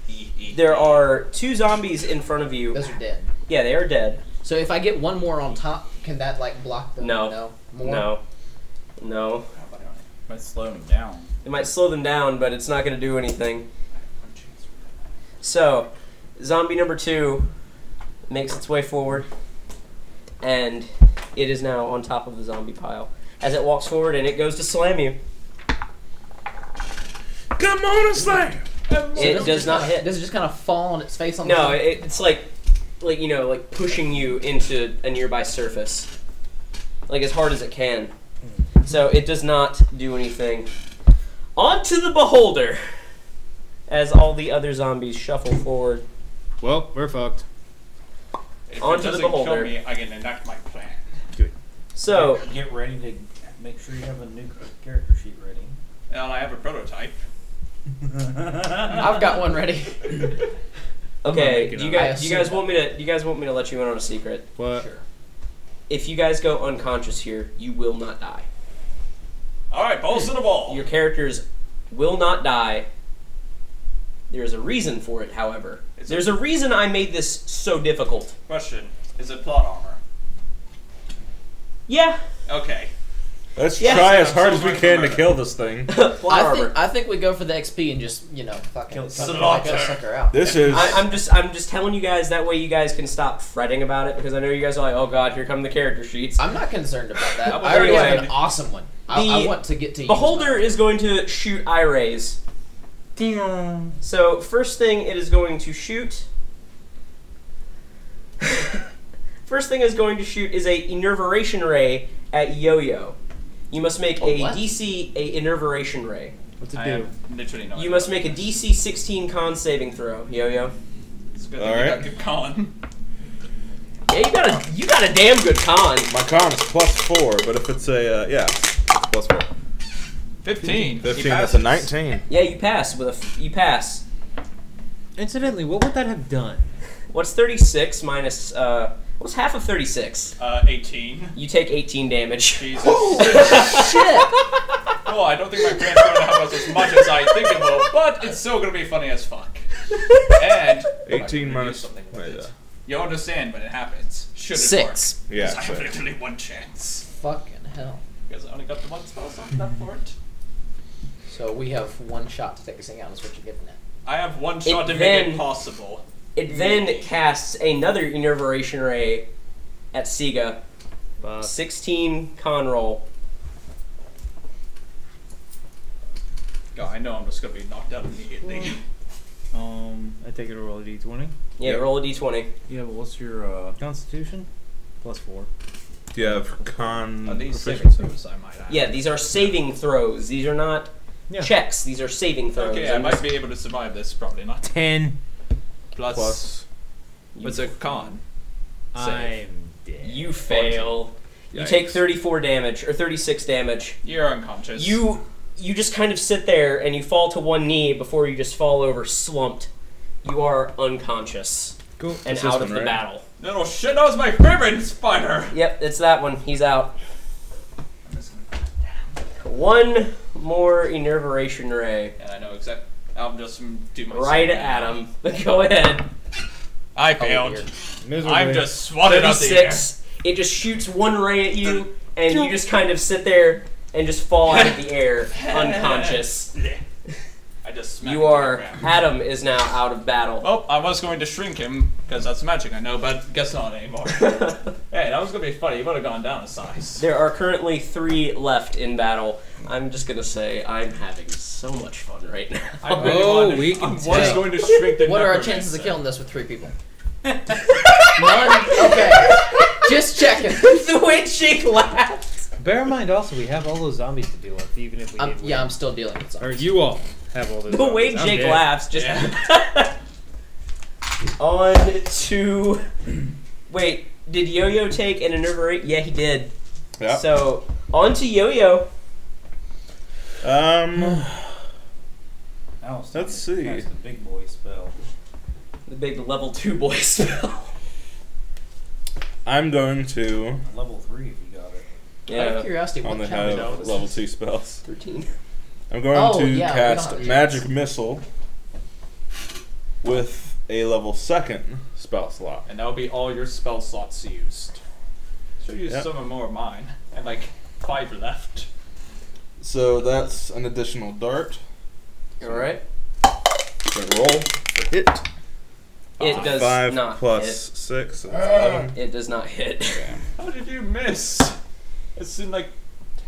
there are 2 zombies in front of you. Those are dead. Yeah, they are dead. So if I get one more on top, can that like block the No. More? No. Might slow him down. It might slow them down, but it's not going to do anything. So, zombie number 2 makes its way forward, and it is now on top of the zombie pile. As it walks forward, and it goes to slam you. Come on and slam! It does not hit. Does it just kind of fall on its face on the No, floor? it's like you know, like pushing you into a nearby surface, like as hard as it can. So it does not do anything. On to the beholder, as all the other zombies shuffle forward. Well, we're fucked. If Onto it the doesn't beholder. kill me, I can enact my plan. So Get ready to make sure you have a new character sheet ready. And I have a prototype. I've got one ready. okay, make it do you up. guys want me to let you in on a secret? What? Sure. If you guys go unconscious here, you will not die. Alright, balls to the ball. Your characters will not die. There's a reason for it, however. There's a reason I made this so difficult. Question: is it plot armor? Yeah. Okay. Let's Yes. try as hard So as we much can for to kill this thing. Plot armor. I think we go for the XP and just fucking Kill- knock that sucker out. This is. I'm just telling you guys that way you guys can stop fretting about it, because I know you guys are like, oh god, here come the character sheets. I'm not concerned about that. I was I already have anyway. an awesome one. I The want to get to Beholder use is going to shoot eye rays. So first thing it is going to shoot. First thing it's going to shoot is a enerveration ray at Yo-Yo. You must make a what? DC a enerveration ray. What's it I do? have literally no You idea must what make a it is. DC 16 con saving throw, Yo-Yo. It's good All that right. you got good Colin. Yeah, you got a damn good con. My con is +4, but if it's a +4. 15. 15. That's a 19. Yeah, you pass with you pass. Incidentally, what would that have done? What's 36 minus what's half of 36? 18. You take 18 damage. Jesus. Shit! Oh, I don't think my plan's going to help us as much as I think it will, but it's still going to be funny as fuck. And 18 I can minus. do something with Wait, it. You'll understand when it happens. Should it 6. work? yeah. 'Cause I have so- literally one chance. Fucking hell. Because I only got the one spell slot left for it. So we have one shot to take this thing out, is what you're getting at. I have one shot to make then- it possible. It then casts another enerveration ray at Siga. 16 con roll. God, I know I'm just gonna be knocked out immediately. I take it to roll a d20. Yeah, Yep. roll a d20. Yeah, but what's your Constitution? +4. Do you have con These saving proficiency? throws, I might add. Yeah, these are saving throws. These are not Yeah. checks. These are saving throws. Okay, I might be able to survive this. Probably not. 10. Plus. What's a con? I'm dead. You fail. You Yikes. take 34 damage, or 36 damage. You're unconscious. You just kind of sit there and you fall to one knee before you just fall over slumped. You are unconscious Cool. and It's this out of one, the right? battle. Little shit, that was my favorite spider! Yep, it's that one. He's out. I'm just gonna put it One more Enerveration Ray. down. And I know exactly. I'll just do my Right same at now. him. Go ahead. I failed. dear. Miserably. I'm just swatted up the air. 36. It just shoots one ray at you, and you just kind of sit there and just fall out of the air, unconscious. I just smacked You him to are. the ground. Adam is now out of battle. Well, I was going to shrink him, because that's magic, I know, but guess not anymore. Hey, that was going to be funny. He would have gone down a size. There are currently 3 left in battle. I'm just gonna say I'm having so much fun right now. I really Oh, wanted, we can I was tell. going to shrink the What are our necromancer. chances of killing this with 3 people? None? Okay. Just checking. The way Jake laughed. Bear in mind also, we have all those zombies to deal with, even if we did win. Yeah, I'm still dealing with Or something. you all have all those The way zombies. I'm Jake dead. laughs just Yeah. on to. Wait, did Yo-Yo take an Enerverate? Yeah, he did. Yeah. So on to Yo-Yo. Alice? Let's see. That's the big boy spell. The big level 2 boy spell. I'm going to Level 3 if you got it. Out of Yeah. curiosity, what only counted have out? level 2 spells. 13. I'm going Oh, to yeah, we don't cast have a Magic chance. Missile with a level 2nd spell slot. And that'll be all your spell slots used. Should use Yep. some of more of mine. And like 5 left. So that's an additional dart. Alright. Gonna roll for hit. It does 5 not plus hit. 6. So that's 11. It does not hit. How did you miss? It's in like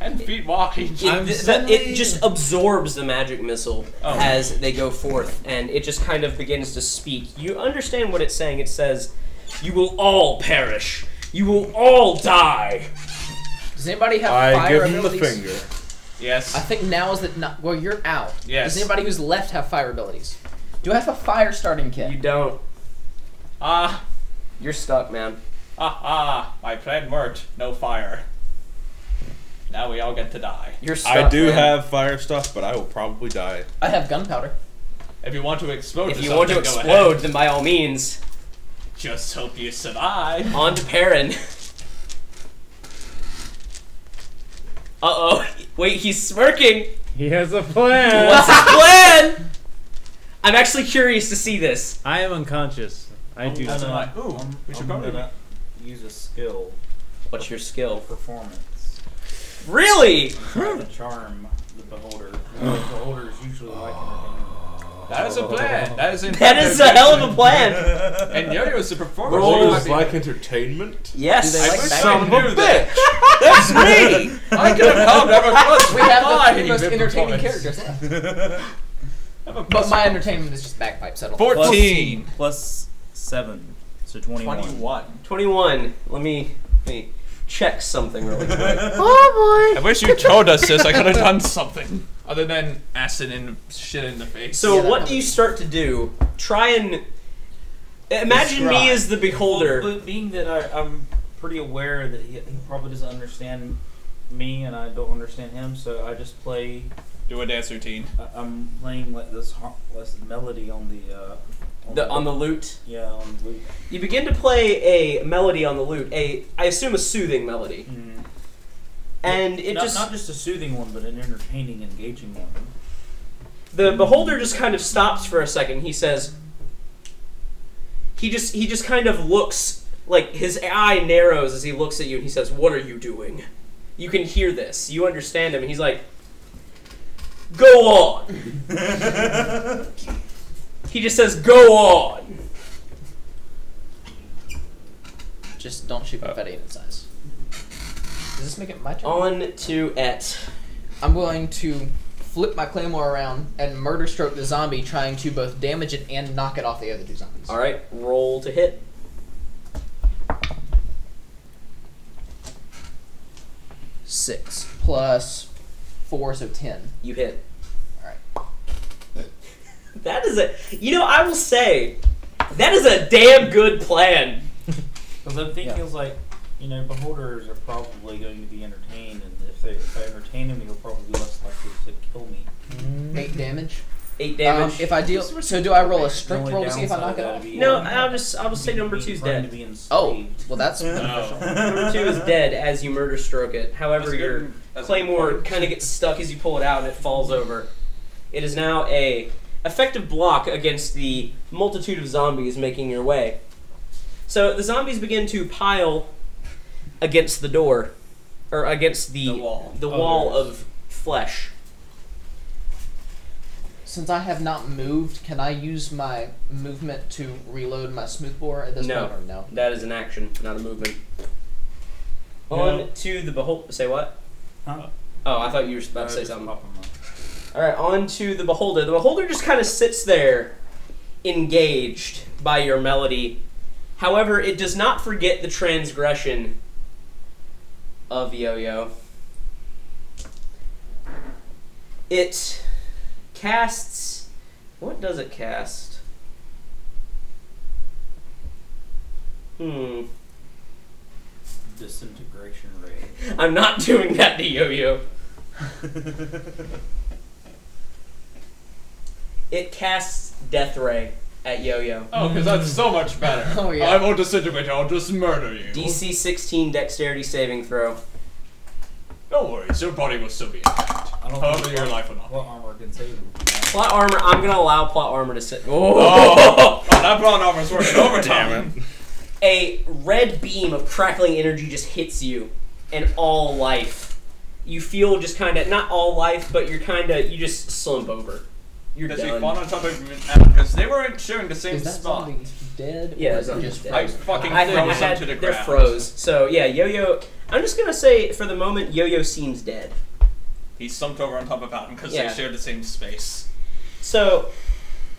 10 feet wide. It just absorbs the magic missile Oh. as they go forth, and it just kind of begins to speak. You understand what it's saying. It says, "You will all perish. You will all die." Does anybody have I fire give him the abilities? finger. Yes. I think now is the not. Well, you're out. Yes. Does anybody who's left have fire abilities? Do I have a fire starting kit? You don't. Ah, You're stuck, man. my plan worked. No fire. Now we all get to die. You're stuck. I do man. have fire stuff, but I will probably die. I have gunpowder. If you want to explode, If you want to something, go explode, ahead. then by all means, Just hope you survive. on to Perrin. Uh-oh. Wait, he's smirking. He has a plan. What's his plan? I'm actually curious to see this. I am unconscious. I do. That's I'm like, ooh, I'm, we should I'm probably- gonna use a skill. What's your skill? Performance. Really? Try to charm the beholder. The beholder is usually like entertainment. That is a plan. That is in That is a hell of a plan. And Yo-Yo's a performer. Roll. so you might Rolls be- like entertainment? Yes. Do they like wish back- I Son of a knew that. bitch! That's me! I could have helped. I'm a plus We have five the most in entertaining performance. characters. Yeah. I'm a But plus my entertainment is just bagpipes. I don't. 14. Plus 7. So 21. 21. 21. Let me check something really quick. I wish you told us this. I could have done something other than acid and shit in the face. So Yeah, that what one. do you start to do? Try and imagine me Describe. as the beholder. Well, but being that I'm pretty aware that he probably doesn't understand me and I don't understand him, so I just play. do a dance routine. I'm playing like this melody on the. On the lute. Yeah, on the lute. You begin to play a melody on the lute. I assume a soothing melody. And it not just a soothing one, but an entertaining, engaging one. the beholder just kind of stops for a second. He says, he just kind of looks, like his eye narrows as he looks at you, and he says, "What are you doing?" You can hear this. You understand him, and he's like, "Go on." He just says, "Go on." Just don't shoot confetti in its eyes. Does this make it my turn? On to Et. I'm going to flip my claymore around and murder stroke the zombie, trying to both damage it and knock it off the other two zombies. All right, roll to hit. Six plus 4, so 10. You hit. All right. That is a. You know, I will say, that is a damn good plan. Because I'm thinking it's like, you know, beholders are probably going to be entertained, and if I entertain them, you'll probably be less likely to kill me. 8 damage. 8 damage. If I deal, so do I roll a strength roll to see if I knock it off? No, I'll just say number 2's dead. Oh, well that's No. Number 2 is dead as you murder stroke it. However, That's your good. That's claymore important. kind of gets stuck as you pull it out and it falls over. It is now a effective block against the multitude of zombies making your way. So the zombies begin to pile against the door, or against the wall. wall of flesh. Since I have not moved, can I use my movement to reload my smoothbore at this No. point, or no? That is an action, not a movement. No. On to the behold. Say what? Huh? Oh, I thought you were about to say Just something. pop 'em up. All right, on to the beholder. The beholder just kind of sits there, engaged by your melody. However, it does not forget the transgression of Yo-Yo. It casts. What does it cast? Disintegration ray. I'm not doing that to Yo-Yo. It casts Death Ray at Yo-Yo. Oh, because that's so much better. Oh, yeah. I won't disintegrate you, I'll just murder you. DC 16 Dexterity saving throw. Don't worry, your body will still be intact. I don't However, think your life will not. What armor can save him? Plot armor. I'm gonna allow plot armor to sit. Oh, that plot armor's working overtime. Damn it. A red beam of crackling energy just hits you, and all life. You feel just kind of not all life, but you just slump over. You're Does he done. fall on top of me? Because they weren't sharing the same Is that spot. zombie dead? Yeah, or is it zombie's just dead. I frozen? fucking I froze had, him to the they're ground. froze. So yeah, Yo-Yo. I'm just gonna say for the moment, Yo-Yo seems dead. He slumped over on top of Adam because Yeah. they shared the same space. So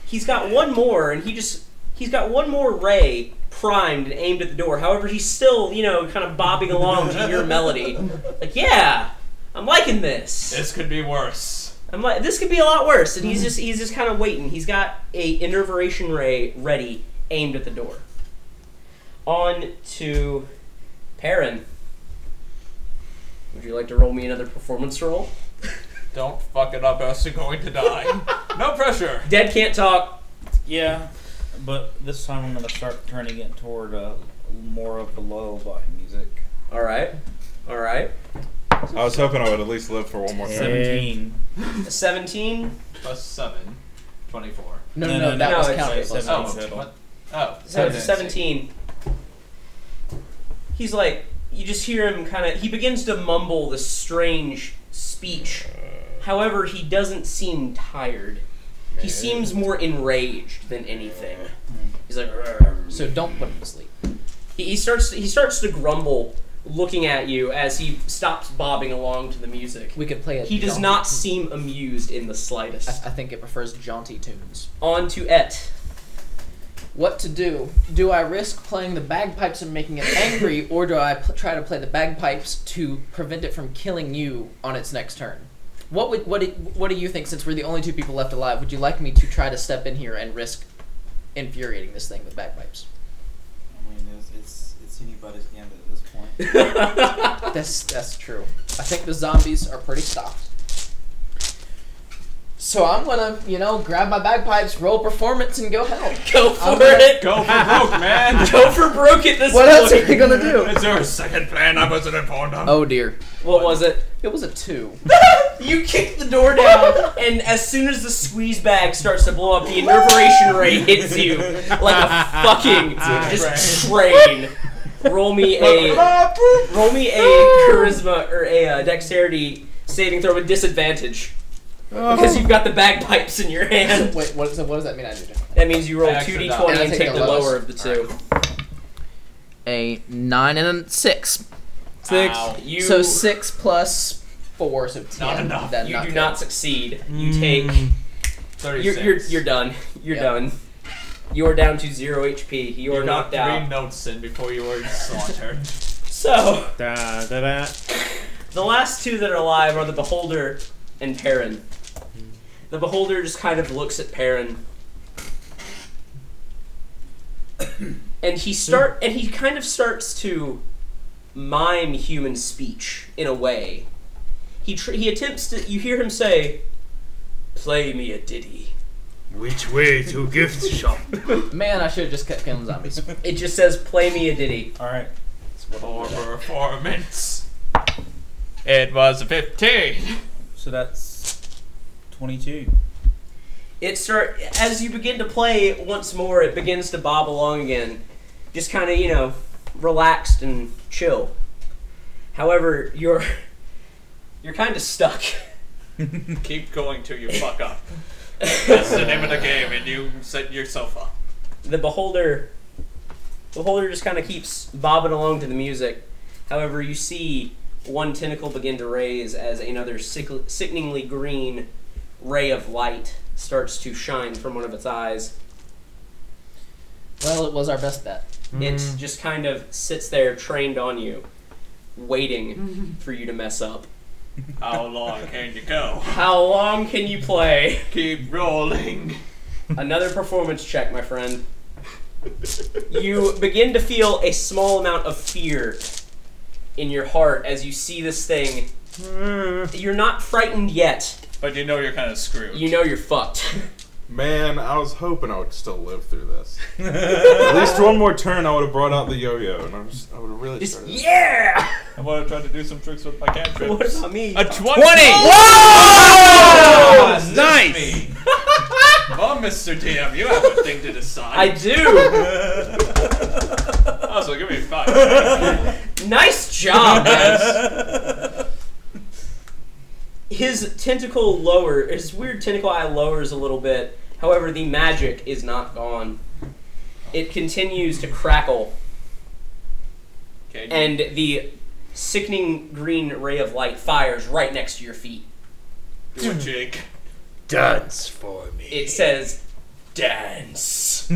he's got one more, and he's got one more ray primed and aimed at the door. However, he's still, kind of bobbing along to your melody. Like, yeah, I'm liking this. This could be worse. I'm like, this could be a lot worse. And he's just kind of waiting. He's got a innervation ray ready, aimed at the door. On to Perrin. Would you like to roll me another performance roll? Don't fuck it up, else you're going to die. No pressure. Dead can't talk. Yeah, but this time I'm going to start turning it toward more of the lullaby music. All right. I was hoping I would at least live for one more turn. 17. 17. Plus 7. 24. No, No, that no, was it's counted. 17 Oh, total. what? Oh, So 17. He's like, you just hear him he begins to mumble this strange speech. However, he doesn't seem tired. He seems more enraged than anything. He's like, "Rrr." So don't put him to sleep. He starts to grumble, looking at you as he stops bobbing along to the music. We could play it. He does not seem amused in the slightest. I think it prefers jaunty tunes. On to Et. What to do? Do I risk playing the bagpipes and making it angry, or do I try to play the bagpipes to prevent it from killing you on its next turn? What do you think? Since we're the only two people left alive, would you like me to try to step in here and risk infuriating this thing with bagpipes? I mean, it's anybody's gambit at this point. That's true. I think the zombies are pretty stocked. So I'm gonna, grab my bagpipes, roll performance, and go hell. Go for I'm gonna- it. Go for broke, man. Go for broke at this What else point. are we gonna do? Is there a second plan I wasn't informed of? Oh dear. What was it? It was a 2. You kick the door down, and as soon as the squeeze bag starts to blow up, the innervation ray hits you like a fucking just train. Roll me a charisma or a dexterity saving throw with disadvantage because you've got the bagpipes in your hand. Wait, what does that mean? I do differently. That means you roll Extra 2d20 die. and And I take take the the lower lowest. of the two. a 9 and a 6. 6. Ow. You, So 6 plus 4, so 10. Not enough. Then you do good. not succeed. You take. 36. You're done. You're Yeah. done. You are down to 0 HP. You are You knocked got 3 out. notes in before you were slaughtered. So, Da, da, da. the last two that are alive are the Beholder and Perrin. The Beholder just kind of looks at Perrin. And he kind of starts to mime human speech in a way. He attempts to. You hear him say, "Play me a ditty." Which way to gift shop? Man, I should have just kept killing zombies. It just says, "Play me a ditty." All right. For performance. It was a 15. So that's 22. As you begin to play once more, it begins to bob along again, just kind of relaxed and chill. However, you're kind of stuck. Keep going till you fuck up. That's the name of the game, and you set yourself up. The Beholder just kind of keeps bobbing along to the music. However, you see one tentacle begin to raise as another sickeningly green ray of light starts to shine from one of its eyes. Well, it was our best bet. It just kind of sits there trained on you, waiting for you to mess up. How long can you go? How long can you play? Keep rolling. Another performance check, my friend. You begin to feel a small amount of fear in your heart as you see this thing. You're not frightened yet. But you know you're kind of screwed. You know you're fucked. Man, I was hoping I would still live through this. At least one more turn, I would have brought out the yo-yo, and I would have really Just, started. yeah! I want to try to do some tricks with my cantrips. What about me? A 20! Whoa! That's Nice! me. Well, Mr. DM, you have a thing to decide. I do! Also, give me 5. Nice job, guys! His weird tentacle eye lowers a little bit. However, the magic is not gone. It continues to crackle, Okay. and the sickening green ray of light fires right next to your feet. do a jig. Dance for me. It says, "Dance."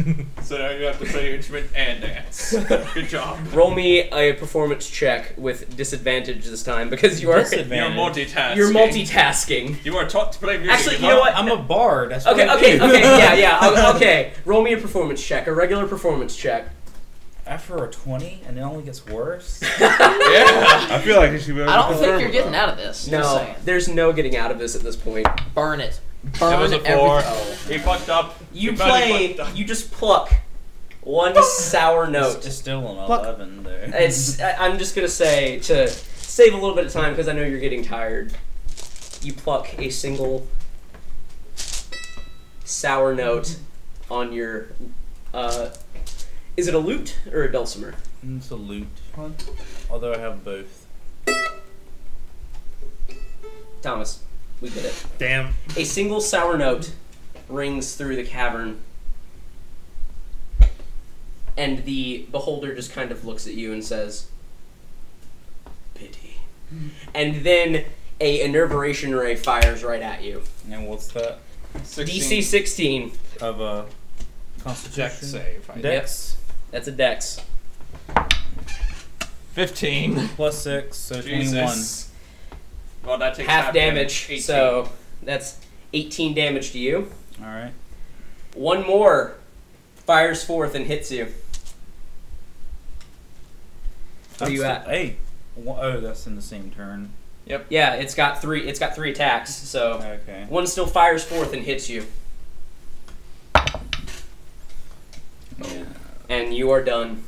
So now you have to play your instrument and dance. Good job. Roll me a performance check with disadvantage this time because you are You're Disadvantage. multitasking. you're multitasking. You are taught to play music. Actually, you know what? I'm a bard. That's what Okay, I okay, do. okay, yeah. Okay, roll me a performance check, a regular performance check. After a 20, and it only gets worse. Yeah. I feel like you should be able I to don't think confirm you're it, getting though. out of this. Just No, saying. there's no getting out of this at this point. Burn it. That Burn was a 4. everything. He fucked up. You He bloody play, fucked up. you just pluck one sour note. It's still an Fuck. 11 there. I'm just gonna say, to save a little bit of time because I know you're getting tired, you pluck a single sour note on your, is it a lute or a dulcimer? It's a loot. Although I have both. Thomas, we did it. Damn. A single sour note rings through the cavern, and the Beholder just kind of looks at you and says, "Pity." And then a enervation ray fires right at you. And what's that? 16 DC 16. Of a Dex constitution? save. Dex. That's a dex. 15. Plus 6, so 21. Jesus. Well, that takes Half damage, 18. so that's 18 damage to you. Alright. One more fires forth and hits you. Where you at? Hey. Oh, that's in the same turn. Yeah, it's got three attacks, so Okay. one still fires forth and hits you. Yeah. And you are done.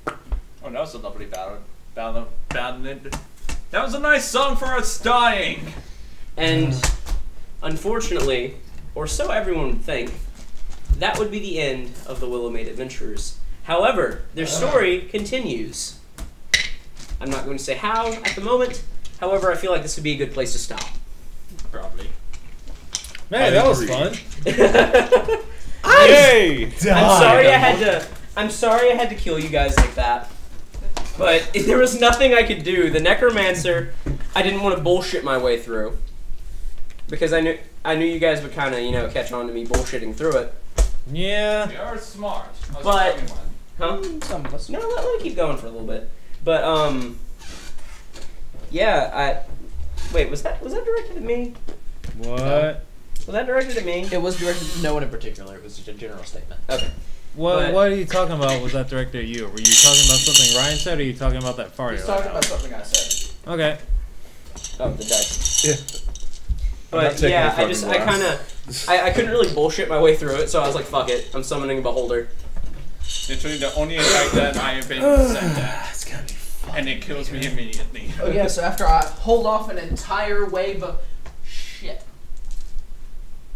Oh, that was a lovely ballad. That was a nice song for us dying. And unfortunately, or so everyone would think, that would be the end of the Willowmaid Adventurers. However, their story continues. I'm not going to say how at the moment. However, I feel like this would be a good place to stop. Probably. Man, that was fun. Yay! I'm sorry I had to I'm sorry I had to kill you guys like that. But there was nothing I could do. The Necromancer, I didn't want to bullshit my way through. Because I knew you guys would kind of, catch on to me bullshitting through it. Yeah. You're smart. I was But- the only one. Huh? Some of us. No, let me keep going for a little bit. But, yeah, wait, was that directed at me? What? Was that directed at me? It was directed to no one in particular. It was just a general statement. Okay. What? But- What are you talking about? Was that directed at you? Were you talking about something Ryan said, or are you talking about that fart? He's you let talking out? about something I said. Okay. Oh, the dice. Yeah. I'm not But taking yeah, the I fucking kind of, I couldn't really bullshit my way through it, so I was like, fuck it, I'm summoning Beholder. Literally the only attack that I have been sent at. It's gonna be fun. And it kills me immediately. Oh yeah, so after I hold off an entire wave of shit,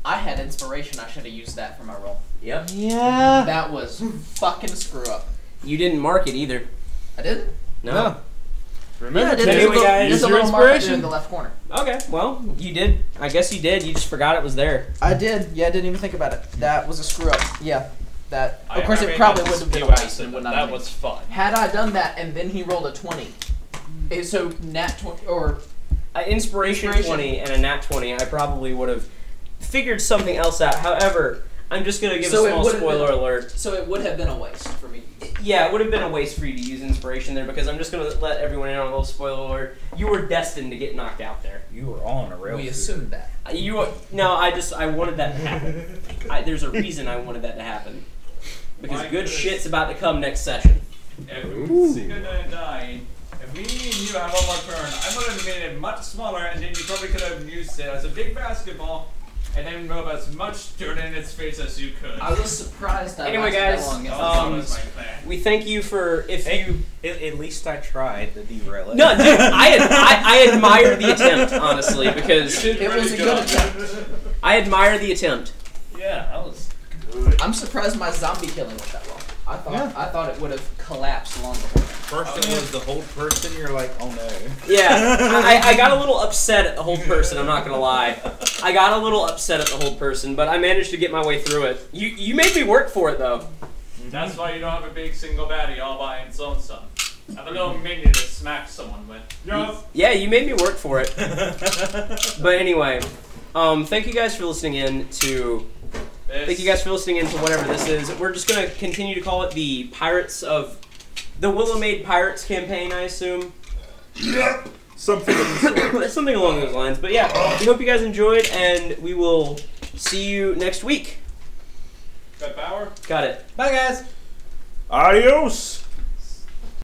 I had inspiration. I should have used that for my roll. Yep. Yeah. That was fucking screw up. You didn't mark it either. I didn't. No. Remember, I did. Anyway, There's a little, guys, there's a your little mark there in inspiration. the left corner. Okay, well, you did. I guess you did. You just forgot it was there. I did. Yeah, I didn't even think about it. That was a screw up. Yeah, that. Of course, I it made probably that would have been a spew waste acid, and would but not that have was fun. Had I done that and then he rolled a 20, so nat 20 or Inspiration 20 and a nat 20, I probably would have figured something else out. However, I'm just going to give So a it small would've spoiler been- alert. so it would have been a waste for me. Yeah, it would have been a waste for you to use inspiration there because I'm just going to let everyone in on a little spoiler alert. You were destined to get knocked out there. You were on a rail. We shooter. assumed that. I wanted that to happen. There's a reason I wanted that to happen. Because My good goodness. shit's about to come next session. If we could have died, if me and you had one more turn, I would have made it much smaller, and then you probably could have used it as a big basketball, and then rub as much dirt in its face as you could. I was surprised that Anyway, lasted guys, that long. That was my plan. We thank you for Hey, at least I tried to derail it. No, dude, I admire the attempt, honestly, because It was a good attempt. I admire the attempt. Yeah, that was good. I'm surprised my zombie killing went that well. I thought it would have collapsed long before. First it was the whole person. You're like, oh no. Yeah, I got a little upset at the whole person, I'm not gonna lie. I got a little upset at the whole person, but I managed to get my way through it. You made me work for it, though. That's why you don't have a big single baddie all by its own stuff. Have a little minion to smack someone with. Yeah, you made me work for it. But anyway, thank you guys for listening in to... Thank you guys for listening in to whatever this is. We're just going to continue to call it the Pirates of... The Willow-Made Pirates campaign, I assume. Something of the sort. Something along those lines. But yeah, we hope you guys enjoyed, and we will see you next week. Got power? Got it. Bye, guys. Adios!